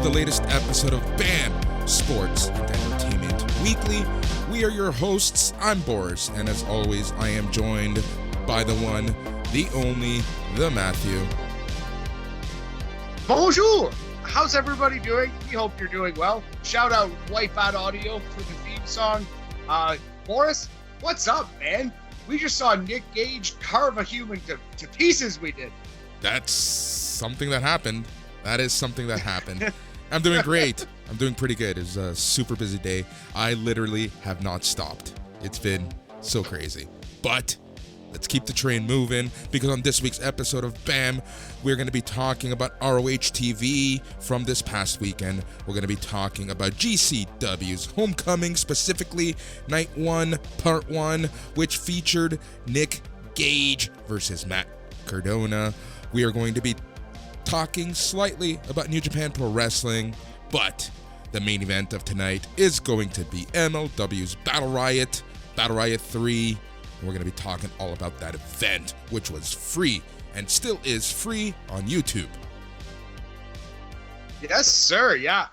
the latest episode of B.A.M, Sports and Entertainment Weekly. We are your hosts. I'm Boris, and as always, I am joined by the one, the only, the Matthew. Bonjour! How's everybody doing? We hope you're doing well. Shout out Wipeout Audio for the theme song. Boris, what's up, man? We just saw Nick Gage carve a human to pieces, we did. That's something that happened. That is something that happened. I'm doing great. I'm doing pretty good. It was a super busy day. I literally have not stopped. It's been so crazy. But let's keep the train moving, because on this week's episode of B.A.M, we're going to be talking about ROH TV from this past weekend. We're going to be talking about GCW's Homecoming, specifically Night 1, Part 1, which featured Nick Gage versus Matt Cordona. We are going to be talking slightly about New Japan Pro Wrestling, but the main event of tonight is going to be MLW's Battle Riot 3. And we're going to be talking all about that event, which was free and still is free on YouTube. Yes, sir. Yeah.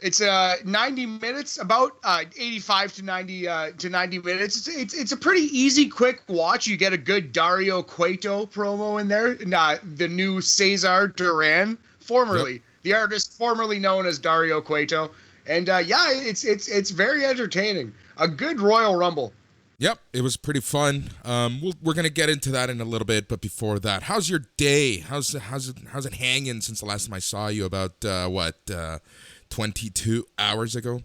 It's 90 minutes, about 85 to 90 minutes. It's a pretty easy, quick watch. You get a good Dario Cueto promo in there. The new Cesar Duran, the artist formerly known as Dario Cueto. And it's very entertaining. A good Royal Rumble. Yep, it was pretty fun. We're gonna get into that in a little bit, but before that, how's your day? How's it hanging since the last time I saw you? About 22 hours ago?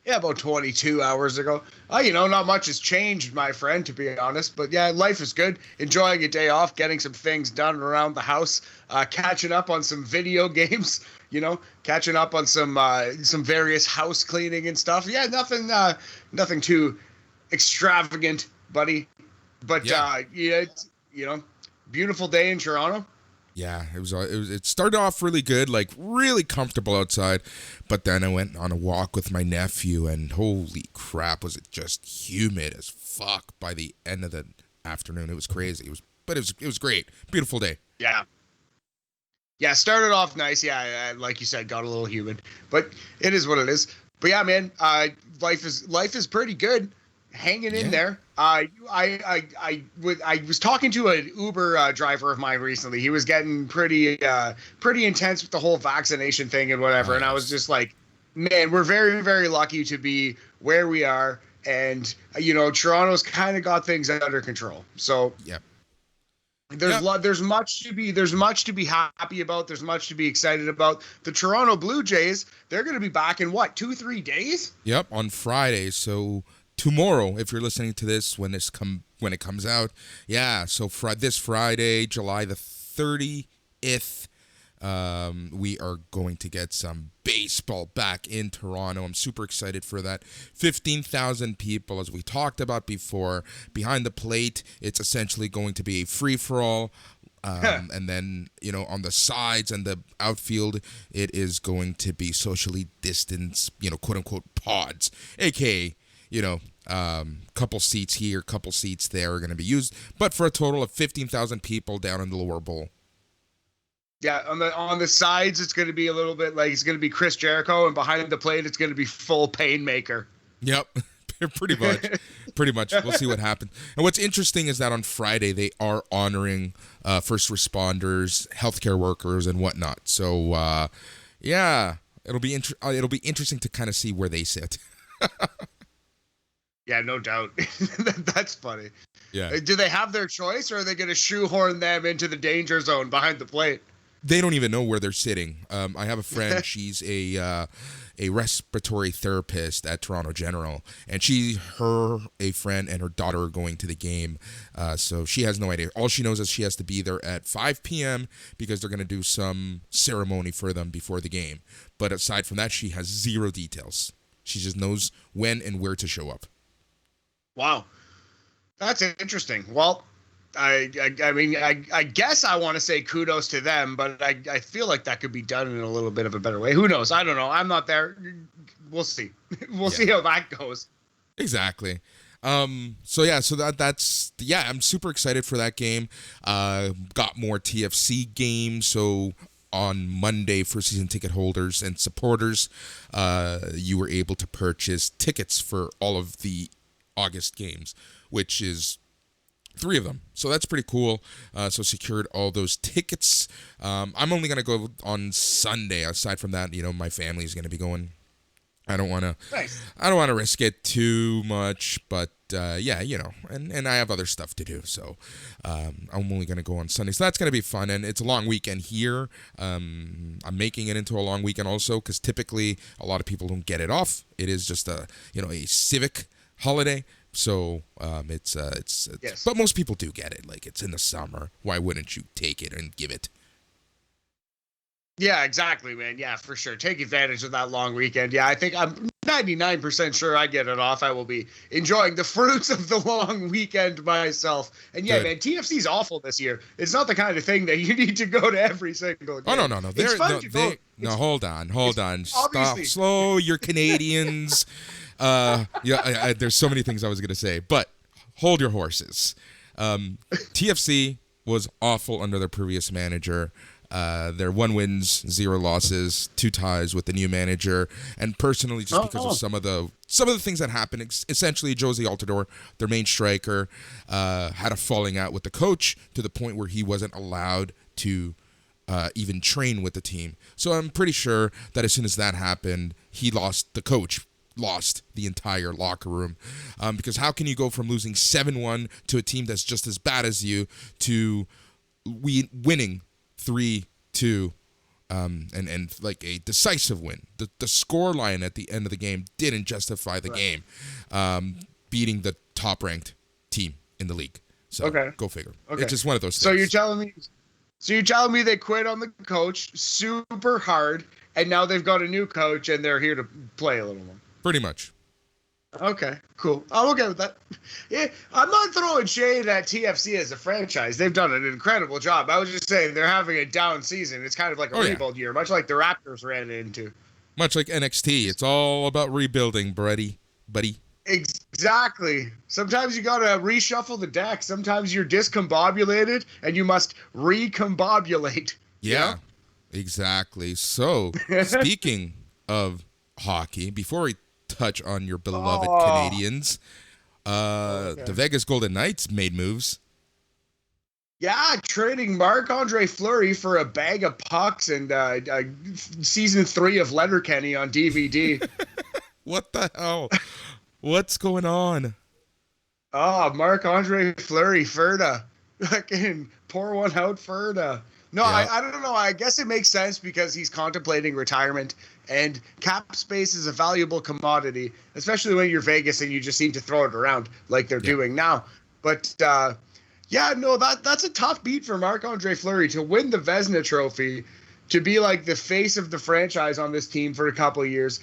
Yeah, about 22 hours ago. Not much has changed, my friend, to be honest. But yeah, life is good. Enjoying a day off, getting some things done around the house, catching up on some video games. Catching up on some various house cleaning and stuff. Yeah, nothing too extravagant, buddy, but beautiful day in Toronto. Yeah, it started off really good, like really comfortable outside, but then I went on a walk with my nephew, and holy crap, was it just humid as fuck by the end of the afternoon. It was crazy. It was great. Beautiful day. Yeah, started off nice. Yeah, like you said, got a little humid, but it is what it is. But yeah, man, life is pretty good. Hanging in there. I was talking to an Uber driver of mine recently. He was getting pretty intense with the whole vaccination thing and whatever. And I was just like, man, we're very, very lucky to be where we are. And Toronto's kind of got things under control. So yeah, there's much to be happy about. There's much to be excited about. The Toronto Blue Jays, they're going to be back in 2-3 days. Yep, on Friday. So tomorrow, if you're listening to this when it comes out, yeah. So this Friday, July the 30th, we are going to get some baseball back in Toronto. I'm super excited for that. 15,000 people, as we talked about before, behind the plate. It's essentially going to be a free for all. And then, on the sides and the outfield, it is going to be socially distanced, quote unquote pods, aka. Couple seats here, couple seats there are going to be used, but for a total of 15,000 people down in the lower bowl. Yeah, on the sides, it's going to be a little bit like it's going to be Chris Jericho, and behind the plate, it's going to be full Painmaker. Yep, pretty much. We'll see what happens. And what's interesting is that on Friday they are honoring first responders, healthcare workers, and whatnot. So it'll be interesting to kind of see where they sit. Yeah, no doubt. That's funny. Yeah. Do they have their choice, or are they going to shoehorn them into the danger zone behind the plate? They don't even know where they're sitting. I have a friend. She's a respiratory therapist at Toronto General, and a friend and her daughter are going to the game. So she has no idea. All she knows is she has to be there at 5 p.m. because they're going to do some ceremony for them before the game. But aside from that, she has zero details. She just knows when and where to show up. Wow. That's interesting. Well, I guess I want to say kudos to them, but I feel like that could be done in a little bit of a better way. Who knows? I don't know. I'm not there. We'll see. We'll see how that goes. Exactly. So that's I'm super excited for that game. Got more TFC games, so on Monday for season ticket holders and supporters, you were able to purchase tickets for all of the August games, which is 3 of them. So that's pretty cool. So secured all those tickets. I'm only going to go on Sunday. Aside from that, my family is going to be going. I don't want to risk it too much, but yeah, and I have other stuff to do. So I'm only going to go on Sunday. So that's going to be fun. And it's a long weekend here. I'm making it into a long weekend also because typically a lot of people don't get it off. It is just a civic holiday. So it's yes. But most people do get it. Like, it's in the summer. Why wouldn't you take it and give it? Yeah, exactly, man. Yeah, for sure. Take advantage of that long weekend. Yeah, I think I'm 99% sure I get it off. I will be enjoying the fruits of the long weekend myself. And yeah, Good. man, TFC's awful this year. It's not the kind of thing that you need to go to every single game. Oh, no. It's fun to go. No, hold on. Stop. Obviously. Slow. You're Canadians. There's so many things I was going to say, but hold your horses. TFC was awful under their previous manager. They're 1 wins, 0 losses, 2 ties with the new manager, and personally, just because of some of the things that happened, essentially Josie Altidore, their main striker, had a falling out with the coach to the point where he wasn't allowed to even train with the team. So I'm pretty sure that as soon as that happened, the coach lost the entire locker room, because how can you go from losing 7-1 to a team that's just as bad as you to winning 3-2, and like a decisive win. The score line at the end of the game didn't justify the game, beating the top-ranked team in the league. So go figure. Okay. It's just one of those things. So you're telling me they quit on the coach super hard, and now they've got a new coach, and they're here to play a little more. Pretty much. Okay, cool. I'm okay with that. Yeah, I'm not throwing shade at TFC as a franchise. They've done an incredible job. I was just saying they're having a down season. It's kind of like a rebuild year, much like the Raptors ran into. Much like NXT. It's all about rebuilding, buddy. Exactly. Sometimes you got to reshuffle the deck. Sometimes you're discombobulated, and you must recombobulate. Yeah, exactly. So, speaking of hockey, before we touch on your beloved Canadians, the Vegas Golden Knights made moves. Yeah, trading Marc-Andre Fleury for a bag of pucks and season 3 of Letterkenny on DVD. What the hell? What's going on? Oh, Marc-Andre Fleury, Ferda. Fucking pour one out, Ferda. No, yeah. I don't know. I guess it makes sense because he's contemplating retirement, and cap space is a valuable commodity, especially when you're Vegas and you just seem to throw it around like they're doing now. But that's a tough beat for Marc-Andre Fleury to win the Vezina Trophy, to be like the face of the franchise on this team for a couple of years,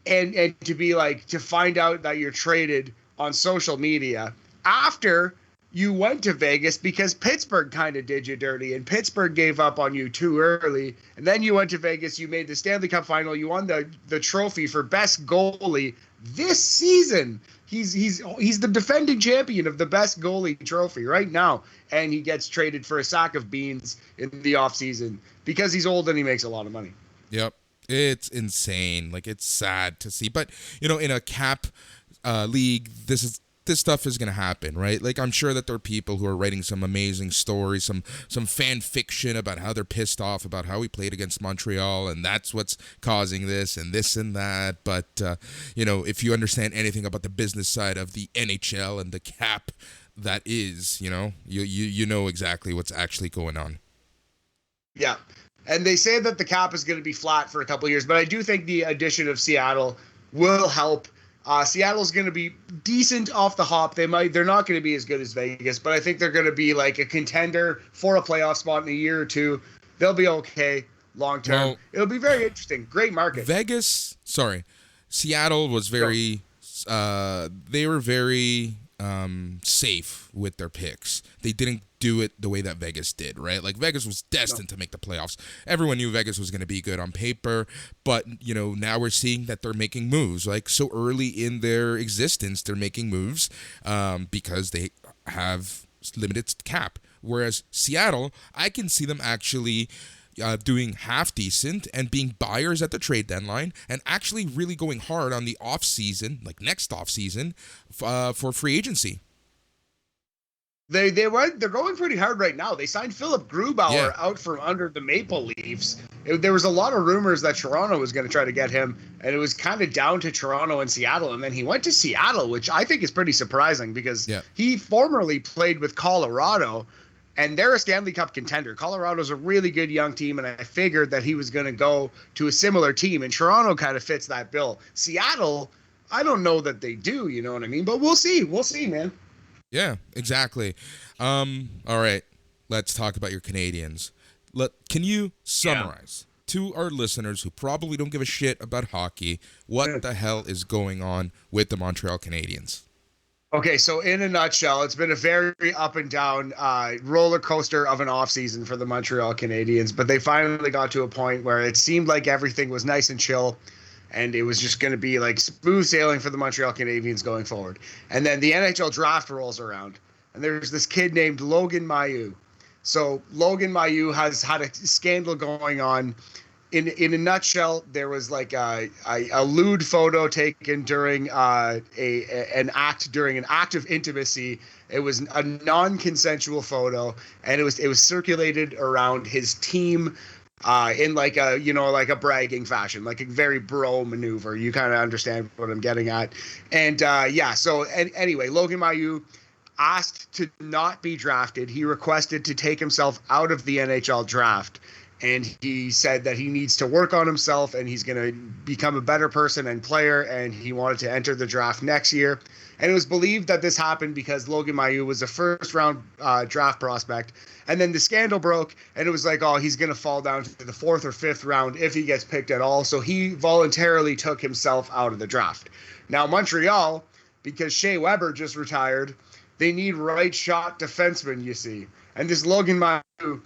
and to be like, to find out that you're traded on social media after you went to Vegas because Pittsburgh kind of did you dirty, and Pittsburgh gave up on you too early. And then you went to Vegas, you made the Stanley Cup final, you won the trophy for best goalie this season. He's the defending champion of the best goalie trophy right now, and he gets traded for a sack of beans in the offseason because he's old and he makes a lot of money. Yep. It's insane. Like, it's sad to see. But, in a cap league, this stuff is going to happen, right? Like, I'm sure that there are people who are writing some amazing stories, some fan fiction about how they're pissed off about how we played against Montreal, and that's what's causing this and that. But, if you understand anything about the business side of the NHL and the cap that is, you know exactly what's actually going on. Yeah. And they say that the cap is going to be flat for a couple of years, but I do think the addition of Seattle will help. Seattle's going to be decent off the hop. They're not going to be as good as Vegas, but I think they're going to be like a contender for a playoff spot in a year or two. They'll be okay long term. Well, it'll be very interesting. Great market. Seattle was very. They were very safe with their picks. They didn't do it the way that Vegas did, right? Like, Vegas was destined to make the playoffs. Everyone knew Vegas was going to be good on paper, but, now we're seeing that they're making moves. Like, so early in their existence, they're making moves because they have limited cap. Whereas Seattle, I can see them actually, doing half decent and being buyers at the trade deadline and actually really going hard on the off season, like next off season, for free agency. They're going pretty hard right now. They signed Philip Grubauer out from under the Maple Leafs. There was a lot of rumors that Toronto was going to try to get him, and it was kind of down to Toronto and Seattle. And then he went to Seattle, which I think is pretty surprising because he formerly played with Colorado, and they're a Stanley Cup contender. Colorado's a really good young team, and I figured that he was going to go to a similar team, and Toronto kind of fits that bill. Seattle, I don't know that they do, you know what I mean? But we'll see. We'll see, man. Yeah, exactly. All right, let's talk about your Canadians. Can you summarize to our listeners who probably don't give a shit about hockey what the hell is going on with the Montreal Canadiens? Okay, so in a nutshell, it's been a very up and down roller coaster of an offseason for the Montreal Canadiens, but they finally got to a point where it seemed like everything was nice and chill, and it was just going to be like smooth sailing for the Montreal Canadiens going forward. And then the NHL Draft rolls around, and there's this kid named Logan Mailloux. So Logan Mailloux has had a scandal going on. In a nutshell, there was like a lewd photo taken during an act of intimacy. It was a non-consensual photo, and it was circulated around his team in like a bragging fashion, like a very bro maneuver. You kind of understand what I'm getting at. And anyway, Logan Mailloux asked to not be drafted. He requested to take himself out of the NHL draft. And he said that he needs to work on himself and he's going to become a better person and player, and he wanted to enter the draft next year. And it was believed that this happened because Logan Mailloux was a first-round draft prospect. And then the scandal broke, and it was like, oh, he's going to fall down to the 4th or 5th round if he gets picked at all. So he voluntarily took himself out of the draft. Now, Montreal, because Shea Weber just retired, they need right-shot defensemen, you see. And this Logan Mailloux,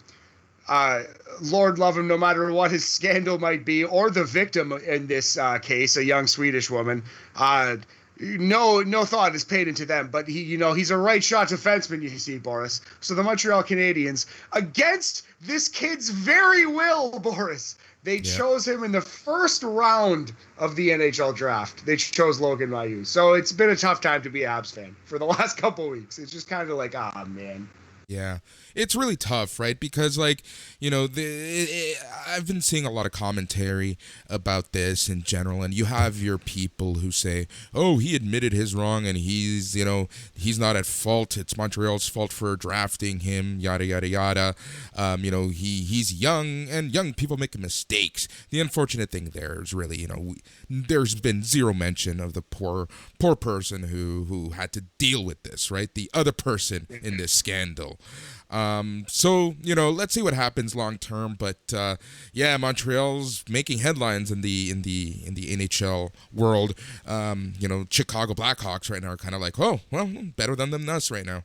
Lord love him, no matter what his scandal might be, or the victim in this case, a young Swedish woman, no thought is paid into them. But he's a right shot defenseman, you see, Boris. So the Montreal Canadiens, against this kid's very will, Boris, they chose him in the first round of the NHL draft. They chose Logan Mailloux. So it's been a tough time to be an Habs fan for the last couple of weeks. It's just kind of like, man. Yeah, it's really tough, right? Because, like, I've been seeing a lot of commentary about this in general, and you have your people who say, oh, he admitted his wrong, and he's not at fault. It's Montreal's fault for drafting him, yada, yada, yada. He's young, and young people make mistakes. The unfortunate thing there is really, there's been zero mention of the poor person who had to deal with this, right? The other person in this scandal. So let's see what happens long term. But Montreal's making headlines in the NHL world. Chicago Blackhawks right now are kind of like, oh, well, better than us right now.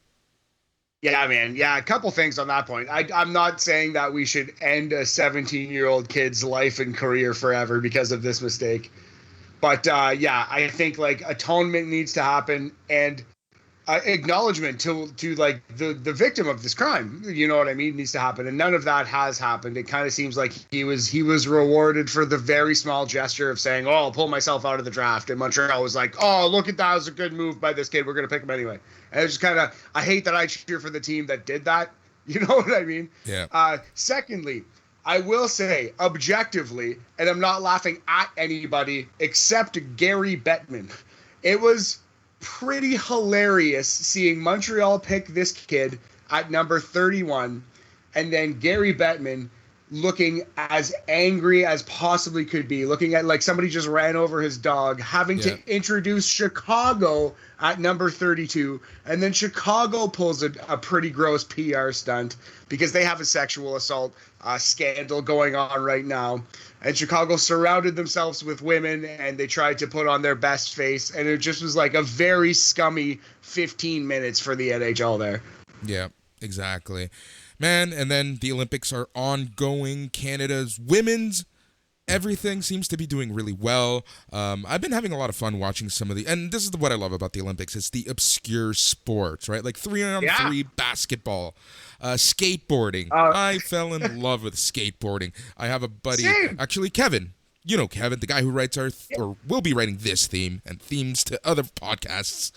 Yeah, man. Yeah, a couple things on that point. I'm not saying that we should end a 17-year-old kid's life and career forever because of this mistake. But I think like atonement needs to happen, and acknowledgement to like the victim of this crime, you know what I mean, needs to happen, and none of that has happened. It kind of seems like he was rewarded for the very small gesture of saying, oh, I'll pull myself out of the draft, and Montreal was like, oh, look at that, it was a good move by this kid, we're gonna pick him anyway. And it's just kind of, I hate that I cheer for the team that did that, you know what I mean? Yeah. Secondly, I will say objectively, and I'm not laughing at anybody except Gary Bettman, it was pretty hilarious seeing Montreal pick this kid at number 31, and then Gary Bettman looking as angry as possibly could be, looking at like somebody just ran over his dog, having to introduce Chicago at number 32, and then Chicago pulls a pretty gross PR stunt because they have a sexual assault scandal going on right now. And Chicago surrounded themselves with women, and they tried to put on their best face, and it just was like a very scummy 15 minutes for the NHL there. Yeah, exactly. Man, and then the Olympics are ongoing. Canada's women's everything seems to be doing really well. I've been having a lot of fun watching some of and this is what I love about the Olympics. It's the obscure sports, right? Like 3-on-3 basketball, skateboarding. I fell in love with skateboarding. I have a buddy, actually Kevin. You know Kevin, the guy who writes or will be writing this theme and themes to other podcasts.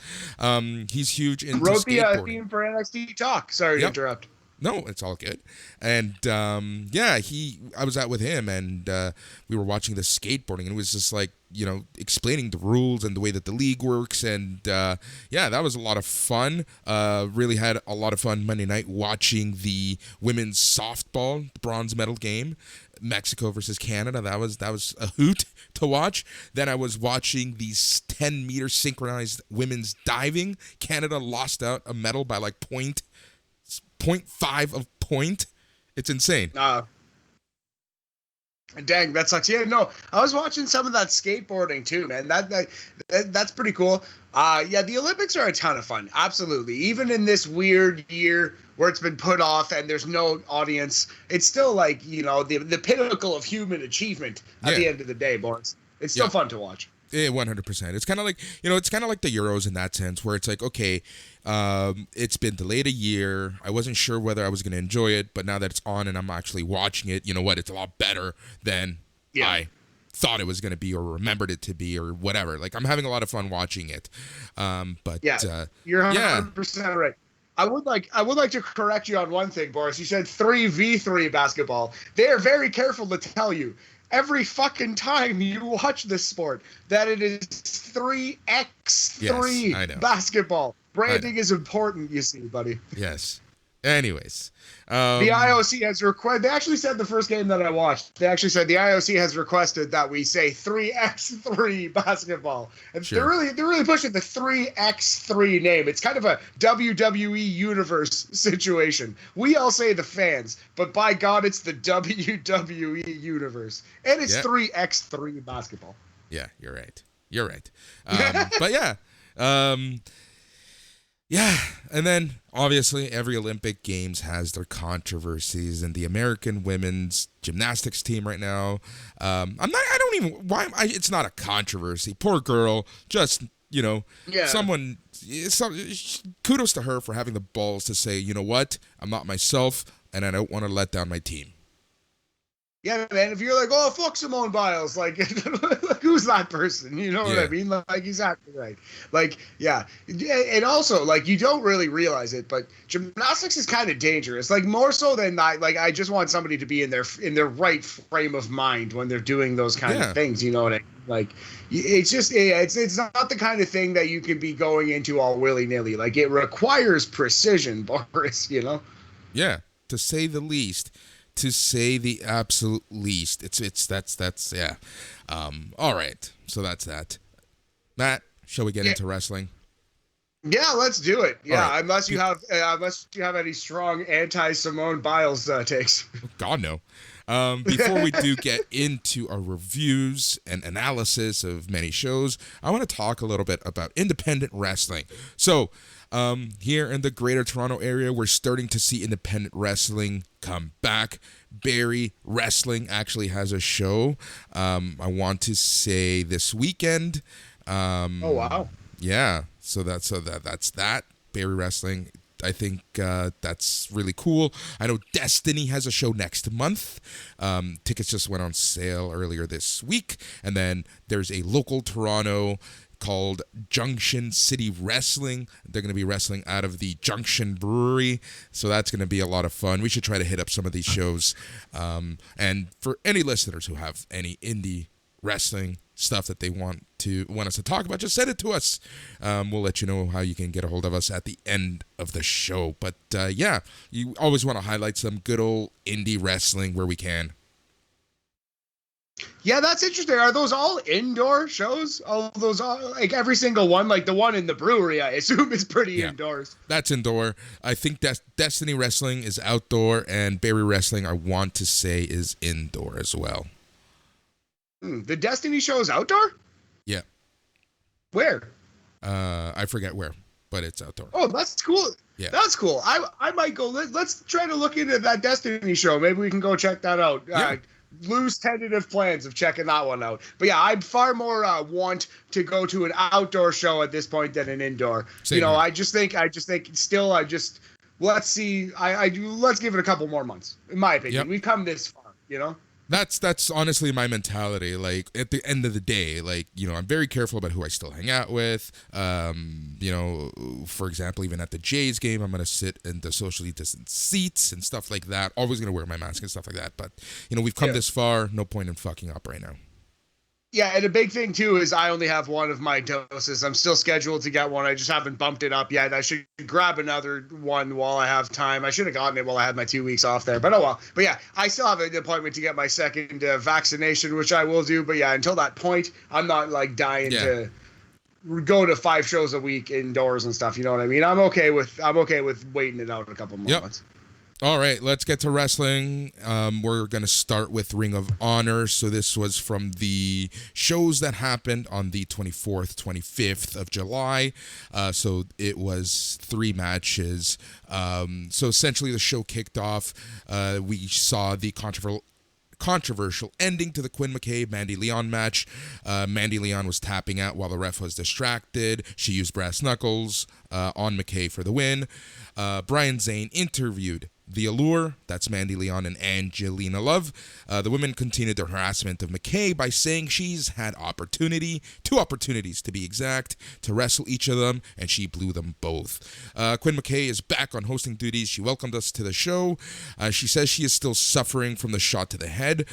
He's huge into wrote skateboarding. The theme for NXT Talk. Sorry to interrupt. No, it's all good. And I was out with him, and we were watching the skateboarding, and it was just like, explaining the rules and the way that the league works, and that was a lot of fun. Really had a lot of fun Monday night watching the women's softball bronze medal game, Mexico versus Canada. That was a hoot to watch. Then I was watching these 10-meter synchronized women's diving. Canada lost out a medal by like 0.5 of point. It's insane. Dang, that sucks. Yeah, no, I was watching some of that skateboarding too, man. That's pretty cool. The Olympics are a ton of fun. Absolutely. Even in this weird year where it's been put off and there's no audience, it's still like, the pinnacle of human achievement at the end of the day, Boris. It's still fun to watch. Yeah, 100%. It's kind of like, it's kind of like the Euros in that sense, where it's like, okay, it's been delayed a year. I wasn't sure whether I was going to enjoy it, but now that it's on and I'm actually watching it, you know what? It's a lot better than I thought it was going to be or remembered it to be or whatever. Like, I'm having a lot of fun watching it. You're 100% right. I would like to correct you on one thing, Boris. You said 3v3 basketball. They are very careful to tell you every fucking time you watch this sport that it is 3x3 basketball. Branding is important, you see, buddy. Yes. Anyways. The IOC has requested, they actually said the first game that I watched, they actually said the IOC has requested that we say 3x3 basketball. And they're really pushing the 3x3 name. It's kind of a WWE universe situation. We all say the fans, but by God, it's the WWE universe. And it's 3x3 basketball. Yeah, you're right. But and then obviously every Olympic Games has their controversies, and the American women's gymnastics team right now, it's not a controversy. Poor girl, just, kudos to her for having the balls to say, you know what, I'm not myself, and I don't want to let down my team. Yeah, man, if you're like, oh, fuck Simone Biles, like, who's that person? You know what I mean? Like, exactly right. Like, yeah. And also, like, you don't really realize it, but gymnastics is kind of dangerous. Like, more so than I just want somebody to be in their right frame of mind when they're doing those kind of things, you know what I mean? Like, it's just, it's not the kind of thing that you can be going into all willy-nilly. Like, it requires precision, Boris, Yeah, to say the least. To say the absolute least. That's all right. So that's that. Matt, shall we get into wrestling? Yeah, let's do it. Yeah, right. unless you have any strong anti-Simone Biles takes. God no. Before we do get into our reviews and analysis of many shows, I want to talk a little bit about independent wrestling. So, here in the Greater Toronto area, we're starting to see independent wrestling come back. Barrie Wrestling actually has a show. I want to say this weekend. Oh wow! Yeah, so that's that. Barrie Wrestling. I think that's really cool. I know Destiny has a show next month. Tickets just went on sale earlier this week, and then there's a local Toronto called Junction City Wrestling. They're going to be wrestling out of the Junction Brewery, so that's going to be a lot of fun. We should try to hit up some of these shows. And for any listeners who have any indie wrestling stuff that they want us to talk about, just send it to us. We'll let you know how you can get a hold of us at the end of the show. But you always want to highlight some good old indie wrestling where we can. Yeah, that's interesting. Are those all indoor shows? All those, like every single one, like the one in the brewery, I assume is pretty indoors. That's indoor. I think Destiny Wrestling is outdoor, and Barrie Wrestling, I want to say, is indoor as well. The Destiny show is outdoor? Yeah. Where? I forget where, but it's outdoor. Oh, that's cool. Yeah. That's cool. I might go. Let's try to look into that Destiny show. Maybe we can go check that out. Yeah. loose tentative plans of checking that one out. But yeah, I'm far more want to go to an outdoor show at this point than an indoor. Same here. I just think let's see. Let's give it a couple more months, in my opinion. Yep. We've come this far. That's honestly my mentality. Like at the end of the day, like, I'm very careful about who I still hang out with. For example, even at the Jays game, I'm gonna sit in the socially distant seats and stuff like that. Always gonna wear my mask and stuff like that. But we've come this far. No point in fucking up right now. Yeah, and a big thing, too, is I only have one of my doses. I'm still scheduled to get one. I just haven't bumped it up yet. I should grab another one while I have time. I should have gotten it while I had my 2 weeks off there. But oh well. But yeah, I still have an appointment to get my second vaccination, which I will do. But yeah, until that point, I'm not like dying to go to 5 shows a week indoors and stuff. You know what I mean? I'm okay with waiting it out a couple more months. All right, let's get to wrestling. We're going to start with Ring of Honor. So this was from the shows that happened on the 24th, 25th of July. So it was 3 matches. So essentially the show kicked off. We saw the controversial ending to the Quinn McKay Mandy Leon match. Mandy Leon was tapping out while the ref was distracted. She used brass knuckles on McKay for the win. Brian Zane interviewed The Allure, that's Mandy Leon and Angelina Love. The women continued their harassment of McKay by saying she's had 2 opportunities to be exact, to wrestle each of them, and she blew them both. Quinn McKay is back on hosting duties. She welcomed us to the show. She says she is still suffering from the shot to the head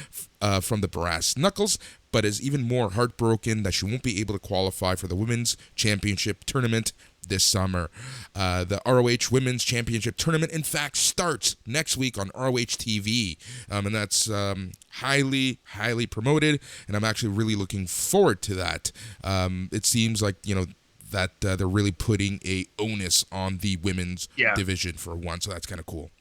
from the brass knuckles, but is even more heartbroken that she won't be able to qualify for the Women's Championship Tournament this summer. The ROH Women's Championship Tournament, in fact, starts next week on ROH TV, and that's highly, highly promoted, and I'm actually really looking forward to that. It seems like, that they're really putting a onus on the women's division for one, so that's kind of cool.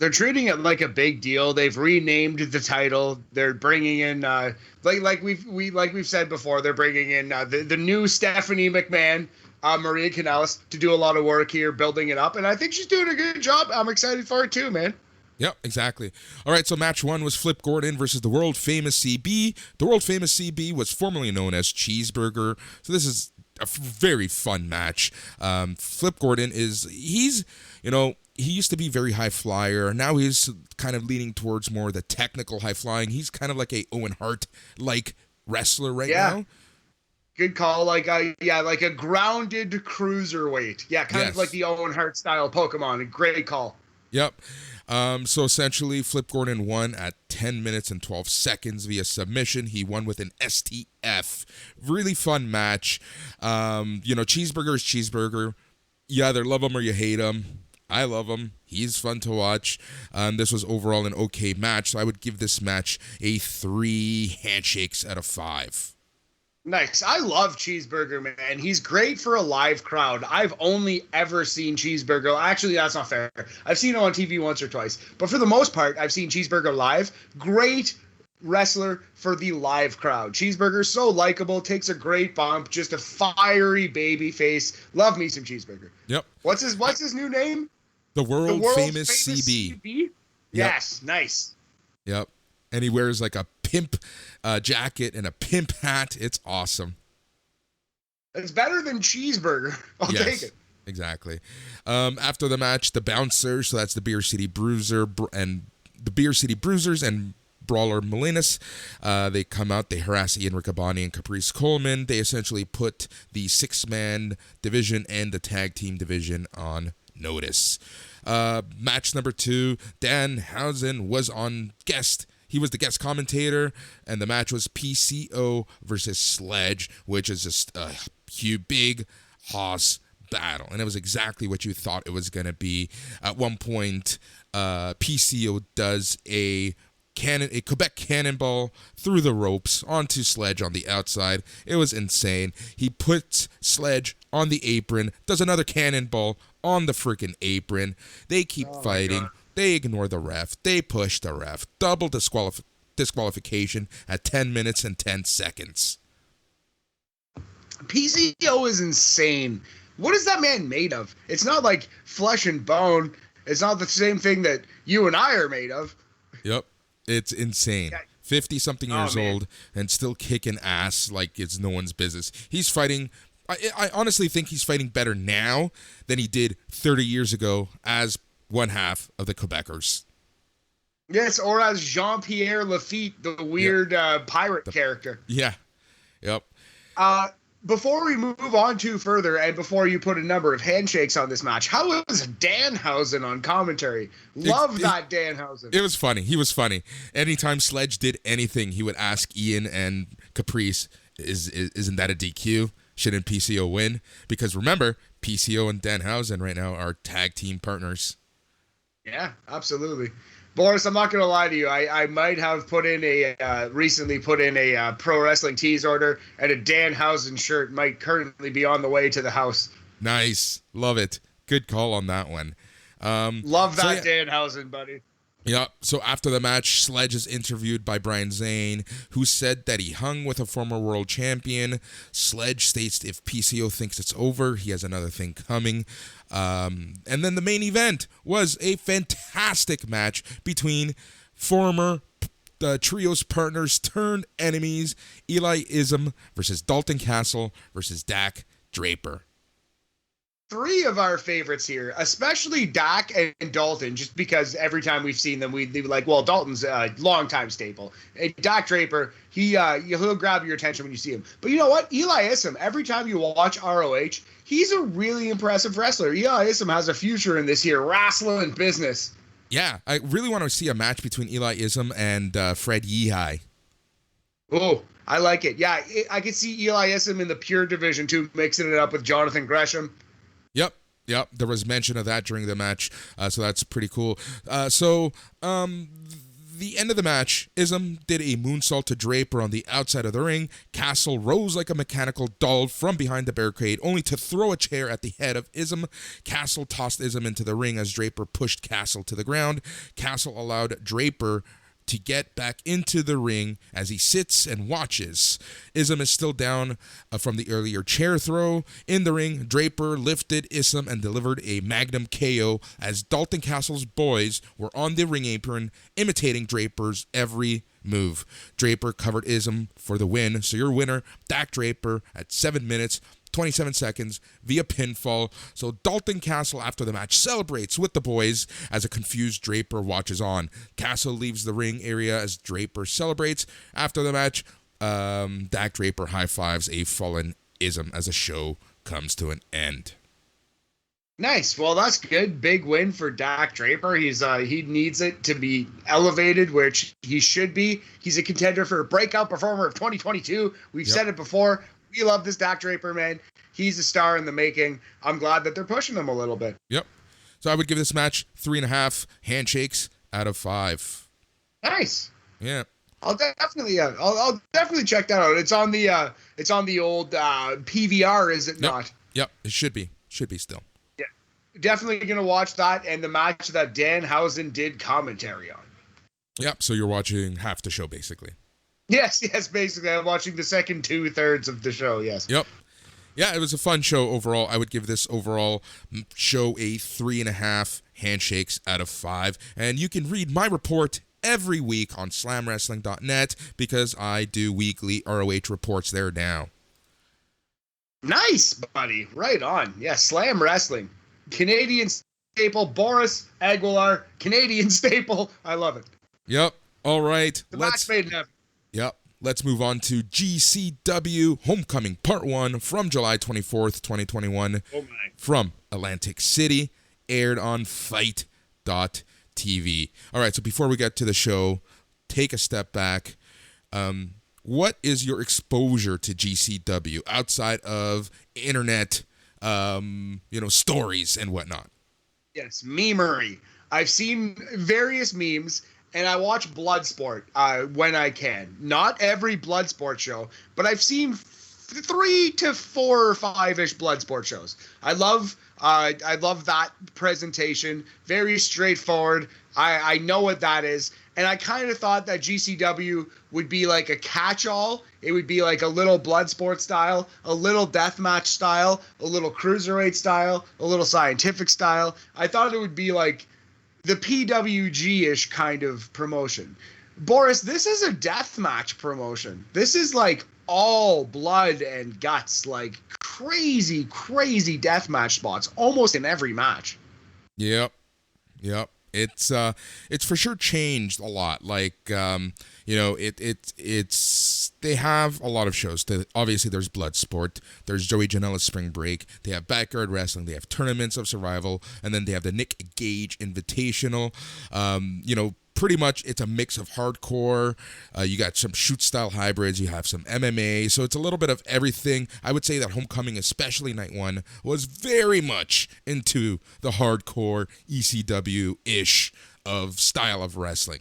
They're treating it like a big deal. They've renamed the title. They're bringing in, like we've said before, they're bringing in the new Stephanie McMahon, Maria Kanellis, to do a lot of work here, building it up. And I think she's doing a good job. I'm excited for it too, man. Yep, exactly. All right, so match 1 was Flip Gordon versus the world-famous CB. The world-famous CB was formerly known as Cheeseburger. So this is a very fun match. Flip Gordon he used to be very high flyer. Now he's kind of leaning towards more the technical high flying. He's kind of like a Owen Hart-like wrestler right now. Good call. Like a grounded cruiserweight. Yeah, kind of like the Owen Hart style Pokemon. Great call. Yep. So essentially, Flip Gordon won at 10 minutes and 12 seconds via submission. He won with an STF. Really fun match. Cheeseburger is Cheeseburger. You either love him or you hate him. I love him. He's fun to watch. This was overall an okay match, so I would give this match a 3 handshakes out of 5. Nice. I love Cheeseburger, man. He's great for a live crowd. I've only ever seen Cheeseburger. Actually, that's not fair. I've seen him on TV once or twice. But for the most part, I've seen Cheeseburger live. Great wrestler for the live crowd. Cheeseburger, so likable, takes a great bump, just a fiery baby face. Love me some Cheeseburger. Yep. What's his new name? The world-famous CB. Yep. Yes, nice. Yep. And he wears like a pimp jacket and a pimp hat. It's awesome. It's better than Cheeseburger. I'll take it. Exactly. After the match, the Bouncers, so that's the Beer City Bruiser and the Beer City Bruisers and Brawler Molinas, they come out, they harass Ian Riccaboni and Caprice Coleman. They essentially put the 6-man division and the tag team division on notice. Match number 2, Danhausen was on guest. He was the guest commentator, and the match was PCO versus Sledge, which is just a huge, big hoss battle. And it was exactly what you thought it was going to be. At one point, PCO does a Quebec cannonball through the ropes onto Sledge on the outside. It was insane. He puts Sledge on the apron, does another cannonball on the freaking apron. They keep fighting. They ignore the ref. They push the ref. Double disqualification at 10 minutes and 10 seconds. PCO is insane. What is that man made of? It's not like flesh and bone. It's not the same thing that you and I are made of. Yep. It's insane. 50-something years old and still kicking ass like it's no one's business. He's fighting. I honestly think he's fighting better now than he did 30 years ago as one half of the Quebecers. Yes, or as Jean-Pierre Lafitte, the weird pirate character. Yeah. Yep. Before we move on too further, and before you put a number of handshakes on this match, how was Danhausen on commentary? Love that Danhausen. It was funny. He was funny. Anytime Sledge did anything, he would ask Ian and Caprice, isn't that a DQ? Shouldn't PCO win? Because remember, PCO and Danhausen right now are tag team partners. Yeah, absolutely. Boris, I'm not going to lie to you. I might have recently put in a pro wrestling tease order, and a Danhausen shirt might currently be on the way to the house. Nice. Love it. Good call on that one. Love that Danhausen, buddy. Yeah, so after the match, Sledge is interviewed by Brian Zane, who said that he hung with a former world champion. Sledge states if PCO thinks it's over, he has another thing coming. And then the main event was a fantastic match between former trios partners turned enemies, Eli Ism versus Dalton Castle versus Dak Draper. Three of our favorites here, especially Dak and Dalton, just because every time we've seen them, they were like, well, Dalton's a longtime staple. And Dak Draper, he'll grab your attention when you see him. But you know what? Eli Ism, every time you watch ROH, he's a really impressive wrestler. Eli Ism has a future in this here wrestling business. Yeah, I really want to see a match between Eli Ism and Fred Yehai. Oh, I like it. Yeah, I could see Eli Ism in the pure division too, mixing it up with Jonathan Gresham. Yep. There was mention of that during the match, so that's pretty cool. The end of the match, Ism did a moonsault to Draper on the outside of the ring. Castle rose like a mechanical doll from behind the barricade, only to throw a chair at the head of Ism. Castle tossed Ism into the ring as Draper pushed Castle to the ground. Castle allowed Draper to get back into the ring as he sits and watches. Ism is still down from the earlier chair throw. In the ring, Draper lifted Ism and delivered a Magnum KO as Dalton Castle's boys were on the ring apron, imitating Draper's every move. Draper covered Ism for the win, so your winner, Dak Draper, at 7 minutes, 27 seconds via pinfall. So Dalton Castle after the match celebrates with the boys as a confused Draper watches on. Castle leaves the ring area as Draper celebrates. After the match, Dak Draper high fives a fallen Ism as the show comes to an end. Nice. Well, that's good. Big win for Dak Draper. He needs it to be elevated, which he should be. He's a contender for breakout performer of 2022. We've said it before. We love this Dak Draper, man. He's a star in the making. I'm glad that they're pushing him a little bit. Yep. So I would give this match 3.5 handshakes out of 5. Nice. Yeah. I'll definitely check that out. It's on the old PVR, is it not? Yep. It should be still. Yeah. Definitely gonna watch that and the match that Danhausen did commentary on. Yep. So you're watching half the show basically. Yes, basically. I'm watching the second 2/3 of the show, yes. Yep. Yeah, it was a fun show overall. I would give this overall show a 3.5 handshakes out of 5. And you can read my report every week on slamwrestling.net because I do weekly ROH reports there now. Nice, buddy. Right on. Yeah, Slam Wrestling. Canadian staple, Boris Aguilar, Canadian staple. I love it. Yep. All right. The match made in heaven. Yep. Let's move on to GCW Homecoming Part 1 from July 24th, 2021 from Atlantic City, aired on Fight.tv. All right, so before we get to the show, take a step back. What is your exposure to GCW outside of internet, stories and whatnot? Yes, memery. I've seen various memes. And I watch Bloodsport when I can. Not every Bloodsport show, but I've seen 3 to 4 or 5-ish Bloodsport shows. I love that presentation. Very straightforward. I know what that is. And I kind of thought that GCW would be like a catch-all. It would be like a little Bloodsport style, a little deathmatch style, a little cruiserweight style, a little scientific style. I thought it would be like the PWG-ish kind of promotion. Boris, this is a death match promotion. This is like all blood and guts, like crazy, crazy death match spots almost in every match. Yep. Yep. It's for sure changed a lot. Like it's they have a lot of shows. Obviously there's Bloodsport, there's Joey Janela's Spring Break, they have Backyard Wrestling, they have Tournaments of Survival, and then they have the Nick Gage Invitational. Pretty much it's a mix of hardcore. You got some shoot style hybrids. You have some MMA. So it's a little bit of everything. I would say that Homecoming, especially night one, was very much into the hardcore ECW-ish of style of wrestling.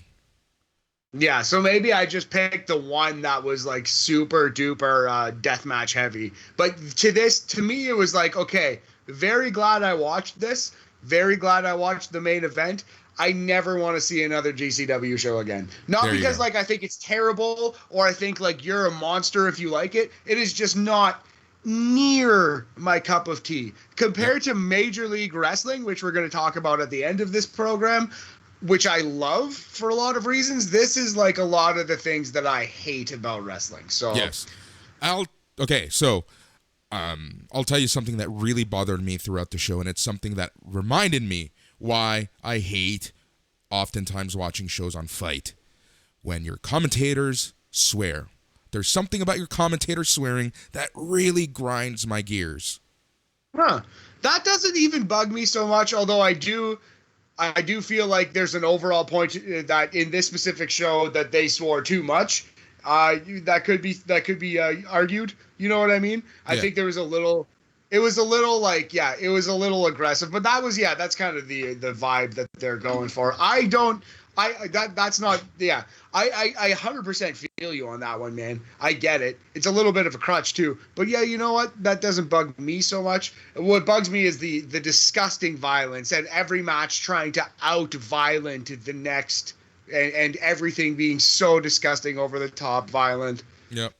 Yeah, so maybe I just picked the one that was like super duper deathmatch heavy. But to me, it was like, okay, very glad I watched this. Very glad I watched the main event. I never want to see another GCW show again. Not because like I think it's terrible or I think like you're a monster if you like it. It is just not near my cup of tea. Compared to Major League Wrestling, which we're going to talk about at the end of this program, which I love for a lot of reasons, this is like a lot of the things that I hate about wrestling. So yes. I'll tell you something that really bothered me throughout the show, and it's something that reminded me why I hate oftentimes watching shows on Fight. When your commentators swear. There's something about your commentators swearing that really grinds my gears. Huh. That doesn't even bug me so much, although I do feel like there's an overall point that in this specific show that they swore too much. That could be argued. You know what I mean? I think there was a little. It was a little like, yeah, it was a little aggressive, but that's kind of the vibe that they're going for. I 100% feel you on that one, man. I get it. It's a little bit of a crutch too, but yeah, you know what? That doesn't bug me so much. What bugs me is the disgusting violence and every match trying to out violent the next and everything being so disgusting, over the top violent. Yep.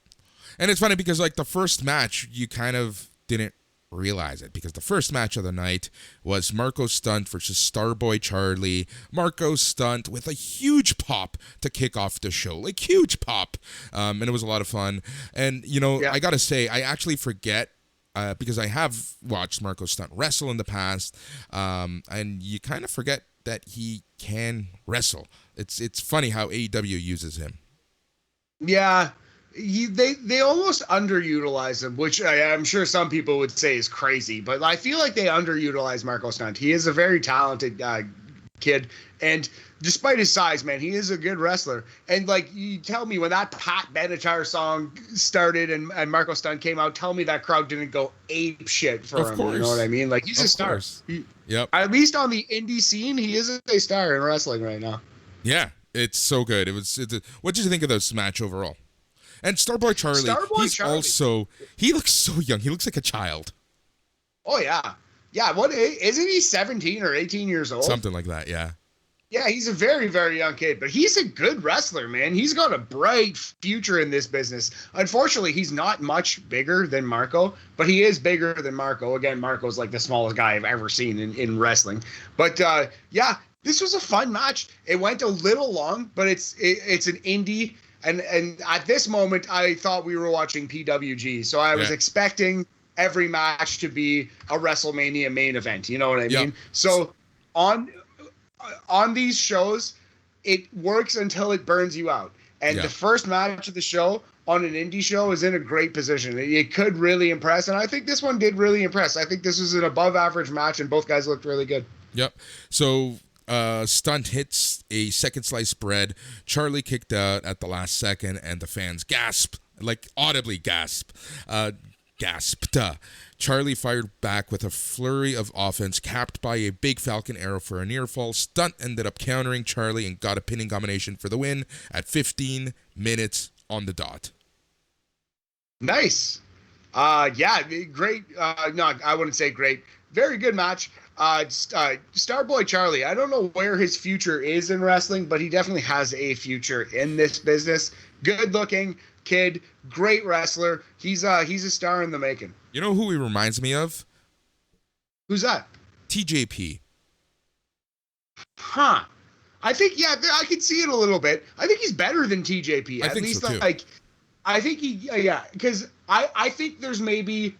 And it's funny because like the first match, you kind of didn't realize it because the first match of the night was Marco Stunt versus Starboy Charlie. Marco Stunt with a huge pop to kick off the show, like huge pop, and it was a lot of fun. And I gotta say, I actually forget because I have watched Marco Stunt wrestle in the past, and you kind of forget that he can wrestle. It's funny how AEW uses him. Yeah. They almost underutilize him, which I'm sure some people would say is crazy, but I feel like they underutilize Marco Stunt. He is a very talented kid, and despite his size, man, he is a good wrestler. And like, you tell me when that Pat Benatar song started and Marco Stunt came out, tell me that crowd didn't go ape shit for him. You know what I mean? Like, he's a star. Yep. At least on the indie scene, he is a star in wrestling right now. Yeah, it's so good. What did you think of this match overall? And Starboy Charlie, he looks so young. He looks like a child. Oh, yeah. Yeah, isn't he 17 or 18 years old? Something like that, yeah. Yeah, he's a very, very young kid, but he's a good wrestler, man. He's got a bright future in this business. Unfortunately, he's not much bigger than Marco, but he is bigger than Marco. Again, Marco's like the smallest guy I've ever seen in wrestling. But, yeah, this was a fun match. It went a little long, but it's an indie. And at this moment, I thought we were watching PWG. So I was expecting every match to be a WrestleMania main event. You know what I mean? So on these shows, it works until it burns you out. And the first match of the show on an indie show is in a great position. It could really impress. And I think this one did really impress. I think this was an above average match and both guys looked really good. Yep. So Stunt hits a second sliced bread. Charlie kicked out at the last second, and the fans gasped, like audibly gasped. Charlie fired back with a flurry of offense, capped by a big Falcon Arrow for a near fall. Stunt ended up countering Charlie and got a pinning combination for the win at 15 minutes on the dot. Nice. Yeah, great. No, I wouldn't say great. Very good match. Starboy Charlie, I don't know where his future is in wrestling, but he definitely has a future in this business. Good looking kid, great wrestler. He's a star in the making. You know who he reminds me of? Who's that? TJP. Huh. I think, yeah, I can see it a little bit. I think he's better than TJP. I At think least, so too. like, I think because I think there's maybe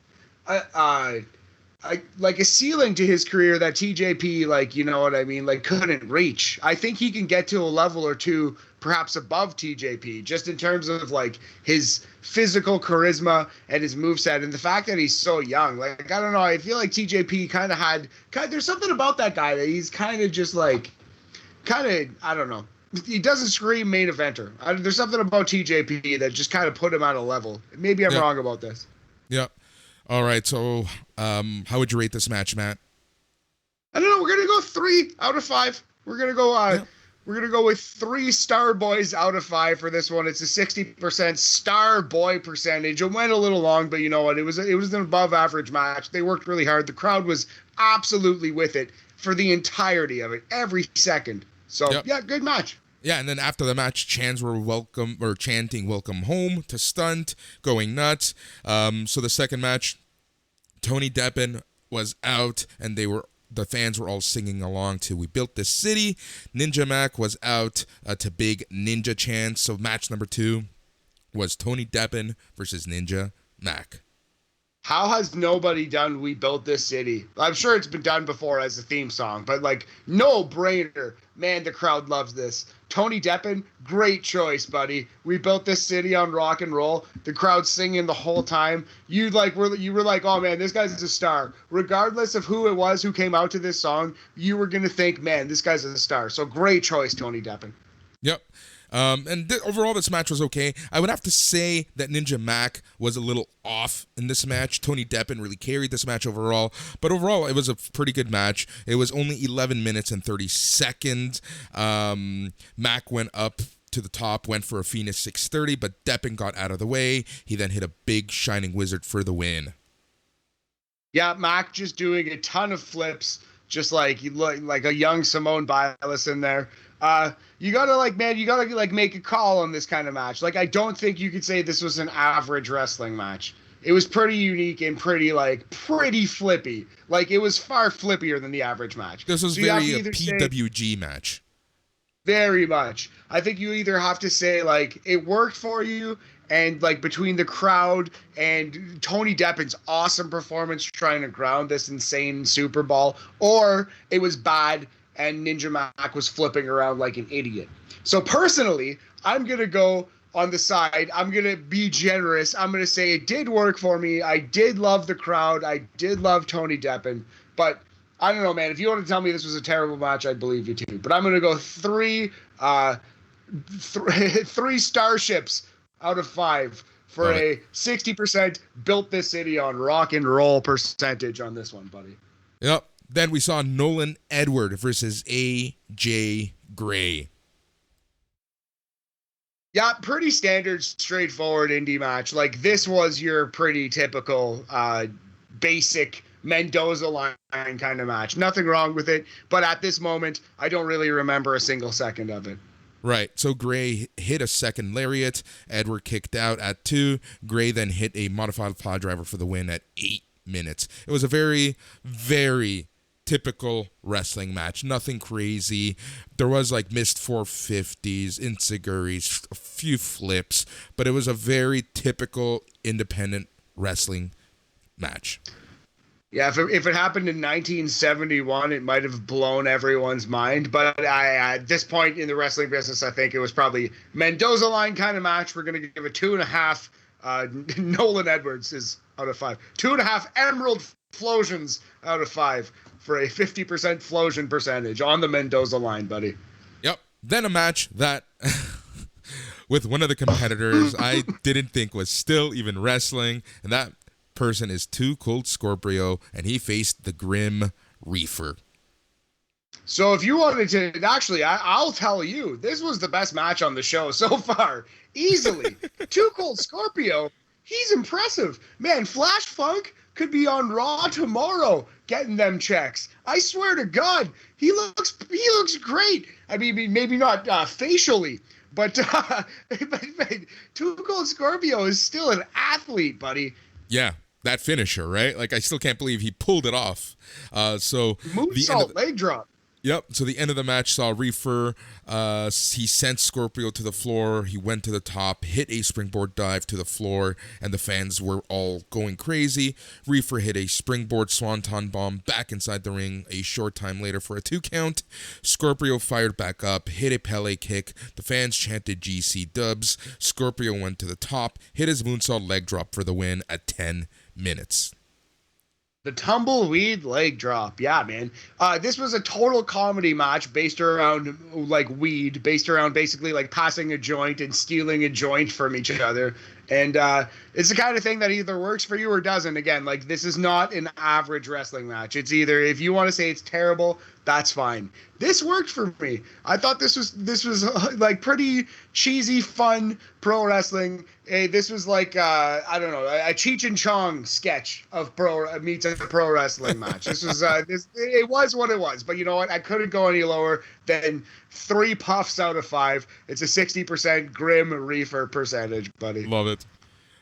like a ceiling to his career that TJP, like, you know what I mean, like, couldn't reach. I think he can get to a level or two, perhaps above TJP, just in terms of like his physical charisma and his moveset, and the fact that he's so young. Like, I don't know, I feel like TJP there's something about that guy that he's kind of just like, I don't know. He doesn't scream main eventer. There's something about TJP that just kind of put him on a level. Maybe I'm wrong about this. Yep. All right. So, how would you rate this match, Matt? I don't know. We're gonna go 3 out of 5. We're gonna go. We're gonna go with 3 star boys out of 5 for this one. It's a 60% star boy percentage. It went a little long, but you know what? It was an above average match. They worked really hard. The crowd was absolutely with it for the entirety of it, every second. So yeah, good match. Yeah, and then after the match, chants were chanting "Welcome home" to Stunt, going nuts. So the second match, Tony Deppen was out, and the fans were all singing along to "We Built This City." Ninja Mac was out to big Ninja chants. So match number 2 was Tony Deppen versus Ninja Mac. How has nobody done "We Built This City"? I'm sure it's been done before as a theme song, but like, no brainer. Man, the crowd loves this. Tony Deppen, great choice, buddy. We built this city on rock and roll. The crowd singing the whole time. You were like, oh man, this guy's a star. Regardless of who it was who came out to this song, you were gonna think, man, this guy's a star. So great choice, Tony Deppen. Yep. And overall, this match was okay. I would have to say that Ninja Mac was a little off in this match. Tony Deppen really carried this match overall. But overall, it was a pretty good match. It was only 11 minutes and 30 seconds. Mac went up to the top, went for a Phoenix 630, but Deppen got out of the way. He then hit a big Shining Wizard for the win. Yeah, Mac just doing a ton of flips, just like you look like a young Simone Biles in there. You gotta make a call on this kind of match. Like, I don't think you could say this was an average wrestling match. It was pretty unique and pretty flippy. Like, it was far flippier than the average match. This was very a PWG match. Very much. I think you either have to say, like, it worked for you, and, like, between the crowd and Tony Deppen's awesome performance trying to ground this insane Super Bowl, or it was bad and Ninja Mac was flipping around like an idiot. So personally, I'm going to go on the side. I'm going to be generous. I'm going to say it did work for me. I did love the crowd. I did love Tony Deppen. But I don't know, man. If you want to tell me this was a terrible match, I'd believe you too. But I'm going to go 3 starships out of 5 for a 60% built this city on rock and roll percentage on this one, buddy. Yep. Then we saw Nolan Edward versus AJ Gray. Yeah, pretty standard, straightforward indie match. Like, this was your pretty typical, basic Mendoza line kind of match. Nothing wrong with it, but at this moment, I don't really remember a single second of it. Right, so Gray hit a second lariat. Edward kicked out at 2. Gray then hit a modified pile driver for the win at 8 minutes. It was a very, very typical wrestling match. Nothing crazy. There was like missed 450s, insiguris, a few flips, but it was a very typical independent wrestling match. Yeah, if it happened in 1971, it might have blown everyone's mind. But at this point in the wrestling business, I think it was probably Mendoza line kind of match. We're going to give it 2.5 Nolan Edwards is out of 5. 2.5 Emerald Flosions out of 5 for a 50% Flosion percentage on the Mendoza line, buddy. Yep. Then a match that with one of the competitors I didn't think was still even wrestling, and that person is Too Cold Scorpio, and he faced the Grim Reaper. So if you wanted to, actually, I'll tell you, this was the best match on the show so far. Easily. Too Cold Scorpio, he's impressive. Man, Flash Funk could be on Raw tomorrow getting them checks. I swear to God, he looks great. I mean, maybe not facially, but Too Cold Scorpio is still an athlete, buddy. Yeah, that finisher, right? Like, I still can't believe he pulled it off. Moonsault, leg drop. Yep. So the end of the match saw Reefer. He sent Scorpio to the floor. He went to the top, hit a springboard dive to the floor, and the fans were all going crazy. Reefer hit a springboard swanton bomb back inside the ring a short time later for a 2 count. Scorpio fired back up, hit a Pele kick. The fans chanted GC dubs. Scorpio went to the top, hit his moonsault leg drop for the win at 10 minutes. The tumbleweed leg drop. Yeah, man. This was a total comedy match based around like weed, based around basically like passing a joint and stealing a joint from each other. And it's the kind of thing that either works for you or doesn't. Again, like this is not an average wrestling match. It's either, if you want to say it's terrible, that's fine. This worked for me. I thought this was like pretty cheesy, fun pro wrestling. Hey, this was like I don't know, a Cheech and Chong sketch of meets a pro wrestling match. This was it was what it was. But you know what? I couldn't go any lower than 3 puffs out of 5. It's a 60% Grim Reefer percentage, buddy. Love it.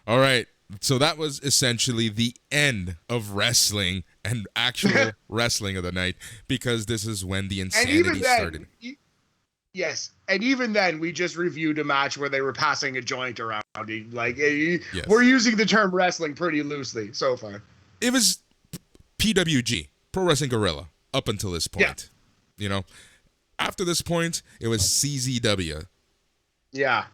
All right. So that was essentially the end of wrestling and actual wrestling of the night, because this is when the insanity started. Yes, and even then, we just reviewed a match where they were passing a joint around. Like, yes. We're using the term wrestling pretty loosely so far. It was PWG, Pro Wrestling Guerrilla, up until this point. Yeah. You know, after this point, it was CZW. Yeah.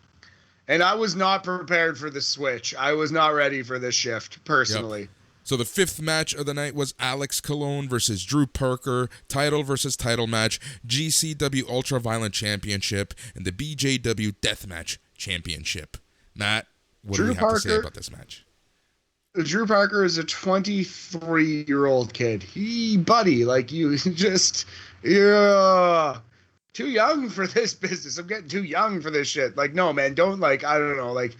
And I was not prepared for the switch. I was not ready for this shift, personally. Yep. So the 5th match of the night was Alex Colon versus Drew Parker, title versus title match, GCW Ultra Violent Championship, and the BJW Deathmatch Championship. Matt, what do you have to say about this match? Drew Parker is a 23-year-old kid. Buddy, like you just, you're too young for this business. I'm getting too young for this shit. Like, no, man, don't, like, I don't know, like,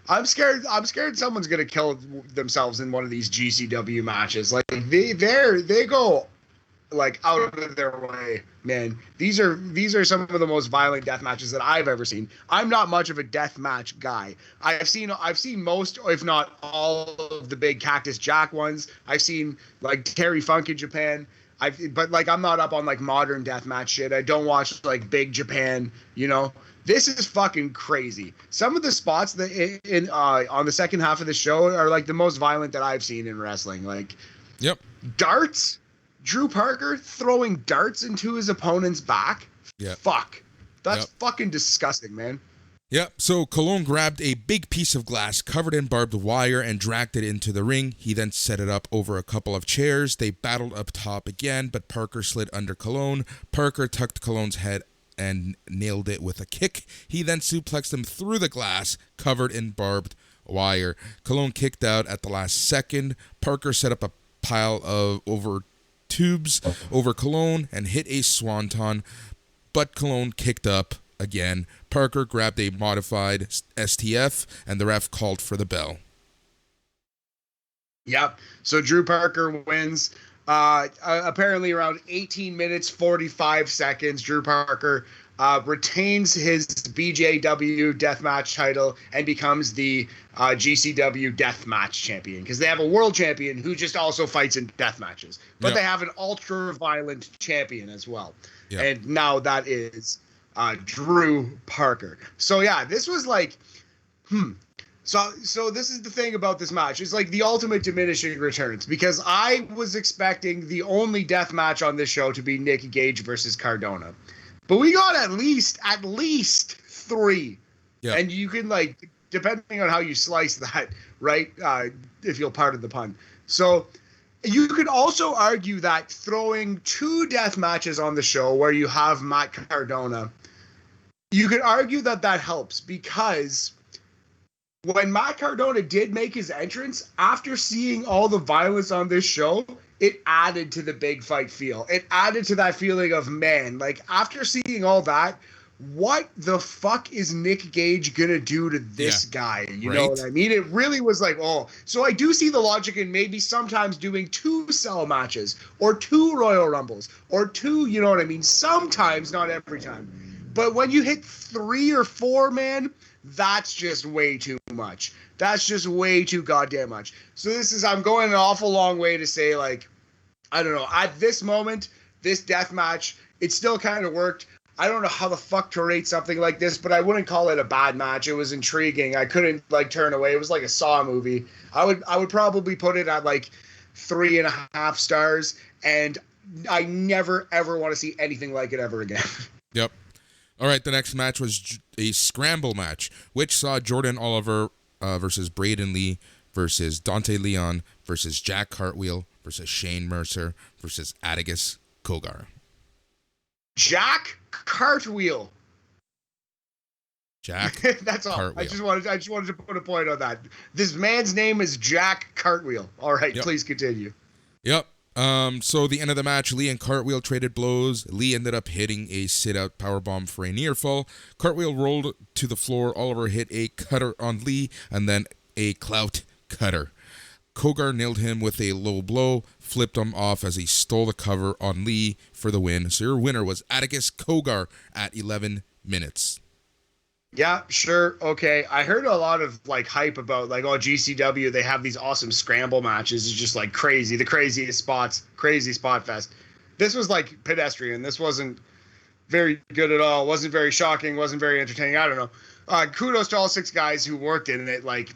I'm scared someone's gonna kill themselves in one of these GCW matches. Like they go like out of their way, man. These are some of the most violent death matches that I've ever seen. I'm not much of a death match guy. I've seen most, if not all, of the big Cactus Jack ones. I've seen like Terry Funk in Japan. But like I'm not up on like modern death match shit. I don't watch like Big Japan, you know. This is fucking crazy. Some of the spots that on the second half of the show are like the most violent that I've seen in wrestling. Like, yep, darts. Drew Parker throwing darts into his opponent's back. Yeah, fuck, that's fucking disgusting, man. Yep. So Colon grabbed a big piece of glass covered in barbed wire and dragged it into the ring. He then set it up over a couple of chairs. They battled up top again, but Parker slid under Colon. Parker tucked Colon's head and nailed it with a kick. He then suplexed him through the glass, covered in barbed wire. Colon kicked out at the last second. Parker set up a pile of tubes over Colon and hit a swanton, but Colon kicked up again. Parker grabbed a modified STF, and the ref called for the bell. Yep. So Drew Parker wins. Apparently around 18 minutes, 45 seconds, Drew Parker retains his BJW Deathmatch title and becomes the GCW Deathmatch champion, because they have a world champion who just also fights in death matches. But they have an ultra-violent champion as well. Yep. And now that is Drew Parker. So, yeah, this was like, So this is the thing about this match. It's like the ultimate diminishing returns, because I was expecting the only death match on this show to be Nick Gage versus Cardona. But we got at least 3. Yeah. And you can, like, depending on how you slice that, right, if you'll pardon the pun. So you could also argue that throwing 2 death matches on the show where you have Matt Cardona, you could argue that helps, because when Matt Cardona did make his entrance, after seeing all the violence on this show, it added to the big fight feel. It added to that feeling of, man, like, after seeing all that, what the fuck is Nick Gage gonna do to this guy? You know what I mean? It really was like, oh. So I do see the logic in maybe sometimes doing 2 cell matches, or 2 Royal Rumbles, or 2, you know what I mean? Sometimes, not every time. But when you hit 3 or 4, man, that's just way too much. That's just way too goddamn much. So I'm going an awful long way to say, like, I don't know, at this moment, this death match, it still kind of worked. I don't know how the fuck to rate something like this, but I wouldn't call it a bad match. It was intriguing. I couldn't like turn away. It was like a Saw movie. I would probably put it at like 3.5 stars, and I never ever want to see anything like it ever again. Yep. All right, the next match was a scramble match, which saw Jordan Oliver versus Braden Lee versus Dante Leon versus Jack Cartwheel versus Shane Mercer versus Atticus Cogar. Jack Cartwheel. Jack. That's all. Cartwheel. I just wanted to put a point on that. This man's name is Jack Cartwheel. All right, Please continue. Yep. So the end of the match, Lee and Cartwheel traded blows. Lee ended up hitting a sit-out powerbomb for a near fall. Cartwheel rolled to the floor. Oliver hit a cutter on Lee and then a clout cutter. Cogar nailed him with a low blow, flipped him off as he stole the cover on Lee for the win. So your winner was Atticus Cogar at 11 minutes. Yeah, sure. Okay. I heard a lot of like hype about like, oh, GCW, they have these awesome scramble matches. It's just like crazy. The craziest spots, crazy spot fest. This was like pedestrian. This wasn't very good at all. Wasn't very shocking. Wasn't very entertaining. I don't know. Kudos to all 6 guys who worked in it. Like,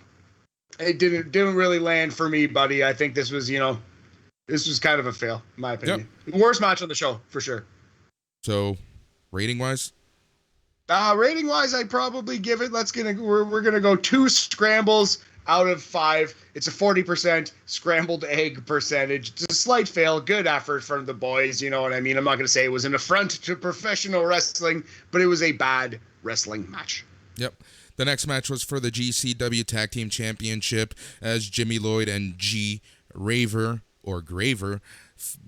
it didn't really land for me, buddy. I think this was, this was kind of a fail, in my opinion. Yep. Worst match on the show, for sure. So, rating-wise? Rating-wise, I'd probably give it, we're gonna go 2 scrambles out of 5. It's a 40% scrambled egg percentage. It's a slight fail. Good effort from the boys, you know what I mean? I'm not gonna say it was an affront to professional wrestling, but it was a bad wrestling match. Yep. The next match was for the GCW Tag Team Championship as Jimmy Lloyd and G. Graver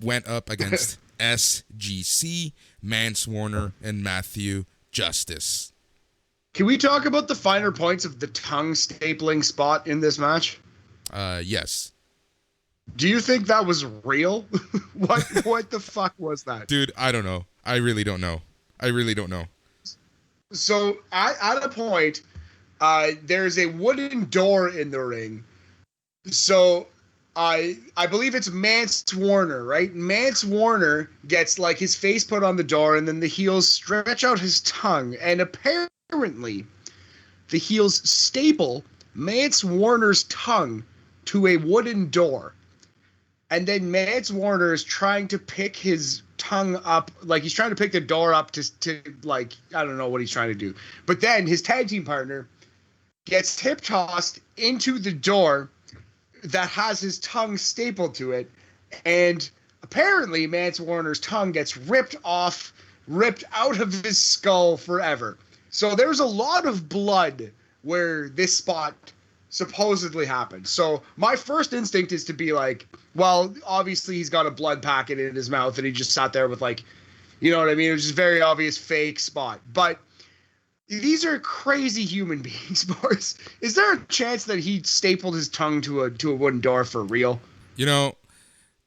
went up against SGC, Mance Warner, and Matthew Justice. Can we talk about the finer points of the tongue stapling spot in this match? Yes. Do you think that was real? What the fuck was that? Dude, I don't know. I really don't know. So at a point, there's a wooden door in the ring. So I believe it's Mance Warner, right? Mance Warner gets like his face put on the door, and then the heels stretch out his tongue, and apparently the heels staple Mance Warner's tongue to a wooden door. And then Mance Warner is trying to pick his tongue up, like he's trying to pick the door up to like, I don't know what he's trying to do. But then his tag team partner gets hip tossed into the door that has his tongue stapled to it, and apparently Mance Warner's tongue gets ripped out of his skull forever. So there's a lot of blood where this spot supposedly happened. So my first instinct is to be like, well, obviously he's got a blood packet in his mouth and he just sat there with like, you know what I mean? It was just a very obvious fake spot. But these are crazy human beings, boys. Is there a chance that he stapled his tongue to a wooden door for real?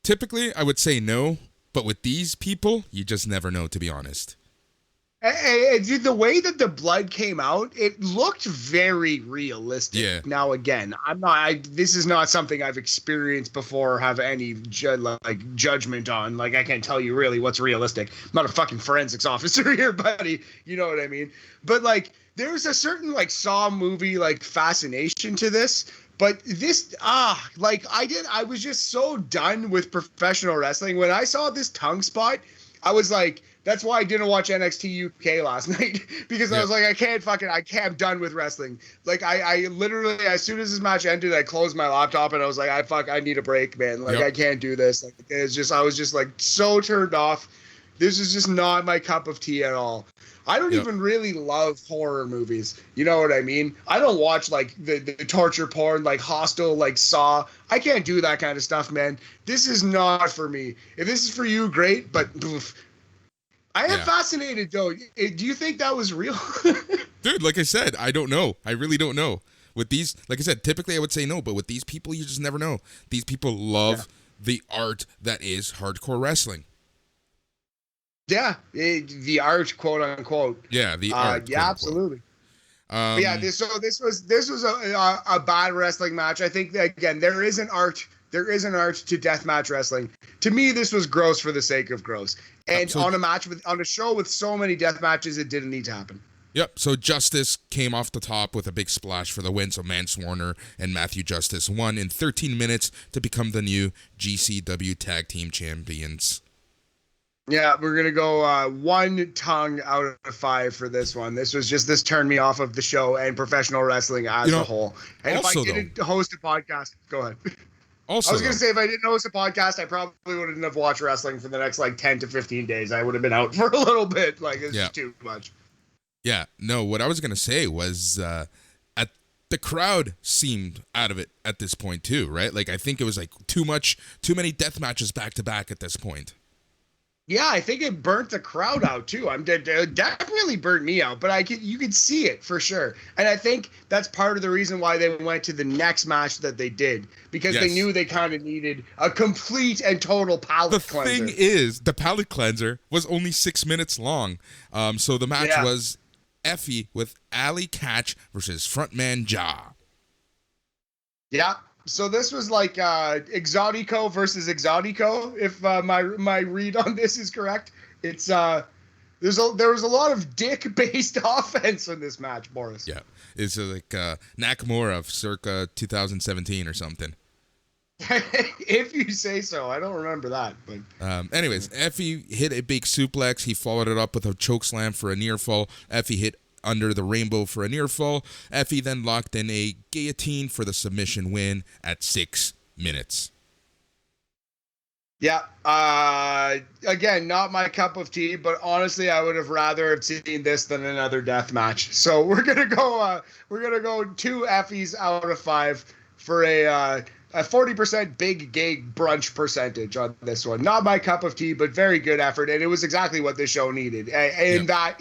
Typically I would say no, but with these people, you just never know, to be honest. The way that the blood came out, it looked very realistic. Yeah. Now, again, this is not something I've experienced before or have any judgment on. Like, I can't tell you really what's realistic. I'm not a fucking forensics officer here, buddy. You know what I mean? But, like, there's a certain, like, Saw movie, like, fascination to this. But this, I was just so done with professional wrestling. When I saw this tongue spot, I was like, that's why I didn't watch NXT UK last night, because I was like, I'm done with wrestling. Like, I literally, as soon as this match ended, I closed my laptop and I was like, I need a break, man. Like, I can't do this. Like, I was just like so turned off. This is just not my cup of tea at all. I don't even really love horror movies. You know what I mean? I don't watch like the torture porn, like Hostel, like Saw. I can't do that kind of stuff, man. This is not for me. If this is for you, great, but I am fascinated, though. Do you think that was real? Dude, like I said, I don't know. I really don't know. With these, like I said, typically I would say no, but with these people, you just never know. These people love the art that is hardcore wrestling. Yeah, the art, quote unquote. Yeah, the art. Yeah, absolutely. This was a bad wrestling match. I think that, again, there is an art There is an art to deathmatch wrestling. To me, this was gross for the sake of gross. And on a show with so many death matches, it didn't need to happen. Yep, so Justice came off the top with a big splash for the win. So Mance Warner and Matthew Justice won in 13 minutes to become the new GCW Tag Team Champions. Yeah, we're going to go 1 tongue out of 5 for this one. This turned me off of the show and professional wrestling as a whole. And also, if I didn't host a podcast, go ahead. Also, I was going to say, if I didn't host a podcast, I probably wouldn't have watched wrestling for the next 10 to 15 days. I would have been out for a little bit. It's just too much. Yeah, no, what I was going to say was the crowd seemed out of it at this point too, right? I think it was too many death matches back to back at this point. Yeah, I think it burnt the crowd out too. That really burnt me out, but you could see it for sure. And I think that's part of the reason why they went to the next match that they did, because they knew they kind of needed a complete and total palate cleanser. The thing is, the palate cleanser was only 6 minutes long. So the match was Effie with Ali Catch versus frontman Ja. Yeah. So this was Exotico versus Exotico, if my read on this is correct. It's there was a lot of dick-based offense in this match, Boris. Yeah, it's Nakamura of circa 2017 or something. If you say so. I don't remember that. But anyways, Effie hit a big suplex. He followed it up with a chokeslam for a near fall. Effie hit under the rainbow for a near fall. Effie then locked in a guillotine for the submission win at 6 minutes. Yeah. Again, not my cup of tea, but honestly, I would have rather have seen this than another death match. So we're gonna go 2 Effies out of 5 for a 40% big gig brunch percentage on this one. Not my cup of tea, but very good effort, and it was exactly what this show needed. In that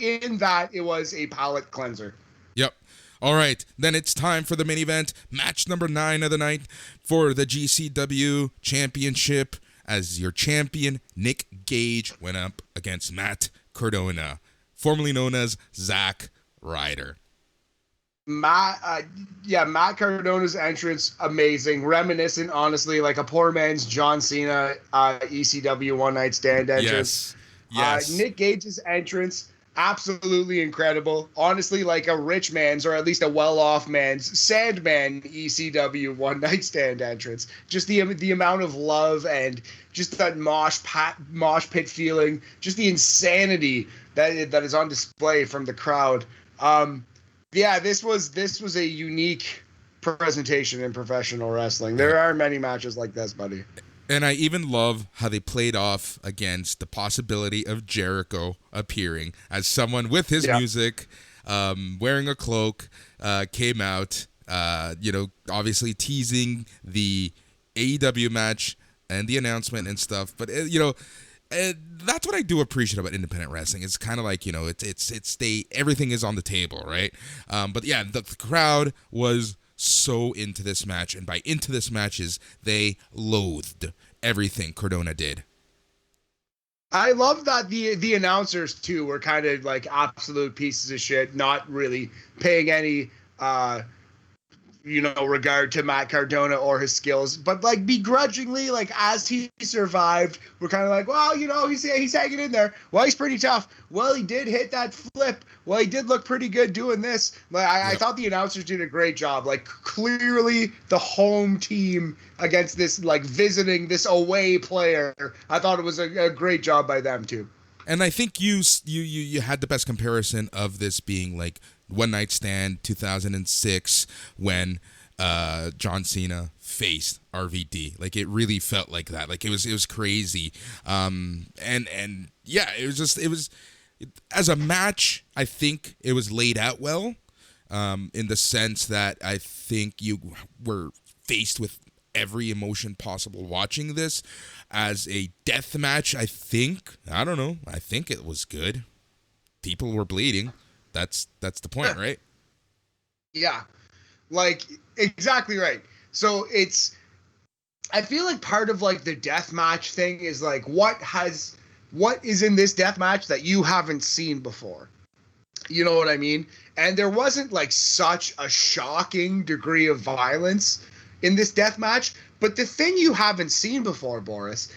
it was a palate cleanser. Yep. All right, then it's time for the main event, match number 9 of the night for the GCW Championship, as your champion Nick Gage went up against Matt Cordona, formerly known as Zack Ryder. Matt Cardona's entrance, amazing, reminiscent, honestly, like a poor man's John Cena ECW One Night Stand entrance. Yes. Nick Gage's entrance, absolutely incredible. Honestly, like a rich man's, or at least a well-off man's, Sandman ECW One Night Stand entrance. Just the amount of love and just that mosh pit feeling, just the insanity that is on display from the crowd. Yeah, this was a unique presentation in professional wrestling. There are many matches like this, buddy. And I even love how they played off against the possibility of Jericho appearing as someone with his music, wearing a cloak, came out, obviously teasing the AEW match and the announcement and stuff. But, that's what I do appreciate about independent wrestling. It's kind of like, everything is on the table, right? But yeah, the crowd was so into this match, and by into this matches, they loathed everything Cordona did. I love that the announcers too were kind of like absolute pieces of shit, not really paying any regard to Matt Cardona or his skills, but begrudgingly, as he survived, we're kind of like, well, he's hanging in there. Well, he's pretty tough. Well, he did hit that flip. Well, he did look pretty good doing this. I thought the announcers did a great job. Clearly the home team against this, visiting this away player. I thought it was a great job by them too. And I think you had the best comparison of this being One Night Stand 2006 when John Cena faced RVD. It really felt like that. It was crazy. And yeah, it was as a match, I think it was laid out well, in the sense that I think you were faced with every emotion possible watching this. As a death match, I think it was good. People were bleeding. That's the point, right? Yeah. Exactly right. So I feel like part of the death match thing is what is in this death match that you haven't seen before? You know what I mean? And there wasn't such a shocking degree of violence in this death match, But the thing you haven't seen before, Boris,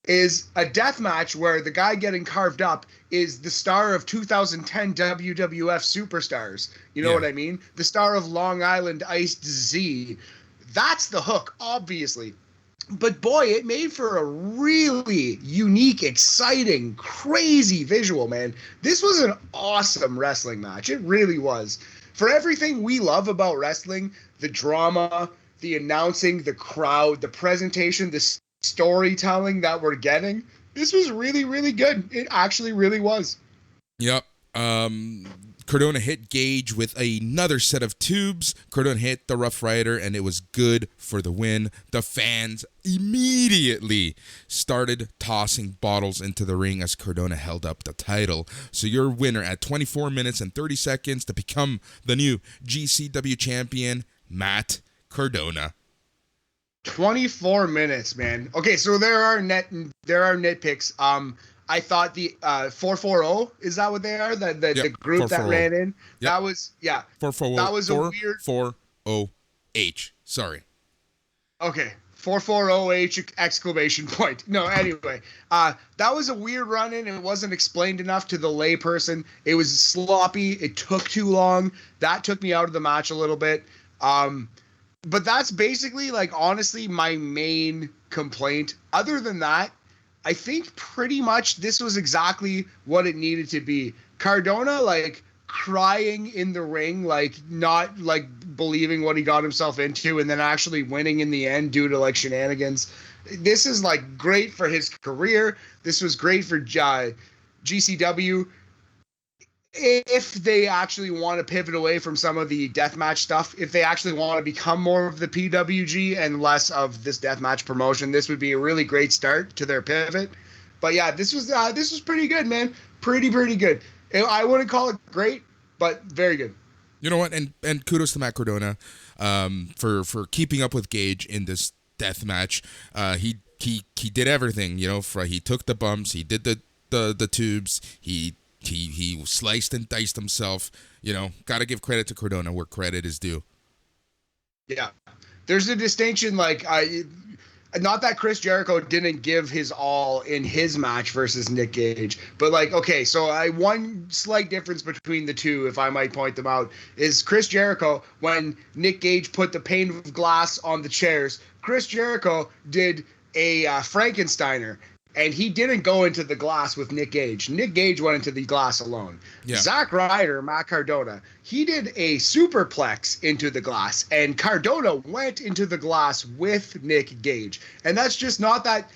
is a death match where the guy getting carved up is the star of 2010 WWF Superstars. You know what I mean? The star of Long Island Iced Z. That's the hook, obviously. But boy, it made for a really unique, exciting, crazy visual, man. This was an awesome wrestling match. It really was. For everything we love about wrestling, the drama, the announcing, the crowd, the presentation, the storytelling that we're getting, this was really, really good. It actually really was. Yep. Cordona hit Gage with another set of tubes. Cordona hit the Rough Rider, and it was good for the win. The fans immediately started tossing bottles into the ring as Cordona held up the title. So your winner at 24 minutes and 30 seconds to become the new GCW champion, Matt Cordona. 24 minutes, man. Okay, so there are nitpicks. I thought the 440, is that what they are? The group that ran in? Yep. That was, 440. That was a weird 440H. Sorry. Okay. 440H exclamation point. No, anyway. That was a weird run in. It wasn't explained enough to the layperson. It was sloppy. It took too long. That took me out of the match a little bit. But that's basically, like, honestly, my main complaint. Other than that, I think pretty much this was exactly what it needed to be. Cardona, like, crying in the ring, like, not, like, believing what he got himself into, and then actually winning in the end due to, like, shenanigans. This is, like, great for his career. This was great for GCW. If they actually want to pivot away from some of the deathmatch stuff, if they actually want to become more of the PWG and less of this deathmatch promotion, this would be a really great start to their pivot. But yeah, this was pretty good, man. Pretty good. I wouldn't call it great, but very good. You know what? And kudos to Matt Cordona for keeping up with Gage in this deathmatch. He did everything. You know, he took the bumps, he did the tubes, He sliced and diced himself. You know, got to give credit to Cordona where credit is due. Yeah. There's a distinction, like, not that Chris Jericho didn't give his all in his match versus Nick Gage, but, like, okay, so one slight difference between the two, if I might point them out, is Chris Jericho, when Nick Gage put the pane of glass on the chairs, Chris Jericho did a Frankensteiner. And he didn't go into the glass with Nick Gage. Nick Gage went into the glass alone. Yeah. Zack Ryder, Matt Cardona, he did a superplex into the glass, and Cardona went into the glass with Nick Gage. And that's just not that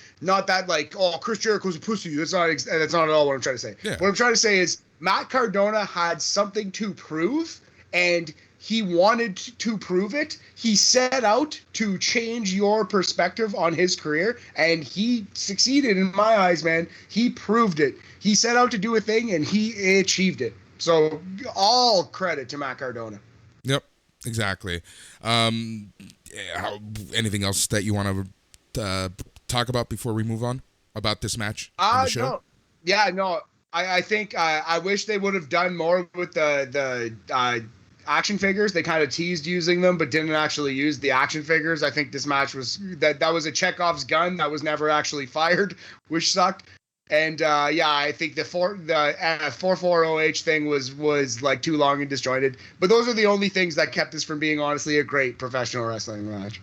like, oh, Chris Jericho's a pussy. That's not at all what I'm trying to say. Yeah. What I'm trying to say is Matt Cardona had something to prove, and he wanted to prove it. He set out to change your perspective on his career, and he succeeded in my eyes, man. He proved it. He set out to do a thing, and he achieved it. So all credit to Matt Cardona. Yep, exactly. Anything else that you want to talk about before we move on about this match on the show? No. Yeah, no. I think I wish they would have done more with the action figures. They kind of teased using them, but didn't actually use the action figures. I think this match was that was a Chekhov's gun that was never actually fired, which sucked. And I think the 440H thing was like too long and disjointed. But those are the only things that kept this from being honestly a great professional wrestling match.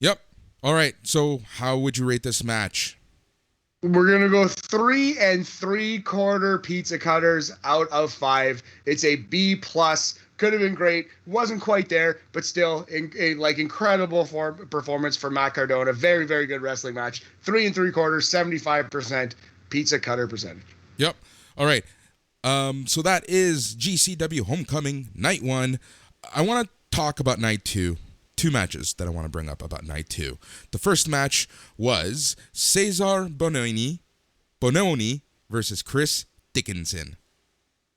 Yep. All right. So how would you rate this match? We're going to go 3 3/4 pizza cutters out of 5. It's a B+. Could have been great. Wasn't quite there, but still, incredible performance for Matt Cardona. Very, very good wrestling match. 3 3/4, 75% pizza cutter percentage. Yep. All right. So that is GCW Homecoming Night 1. I want to talk about Night 2. 2 matches that I want to bring up about Night 2. The first match was Cesar Bononi versus Chris Dickinson.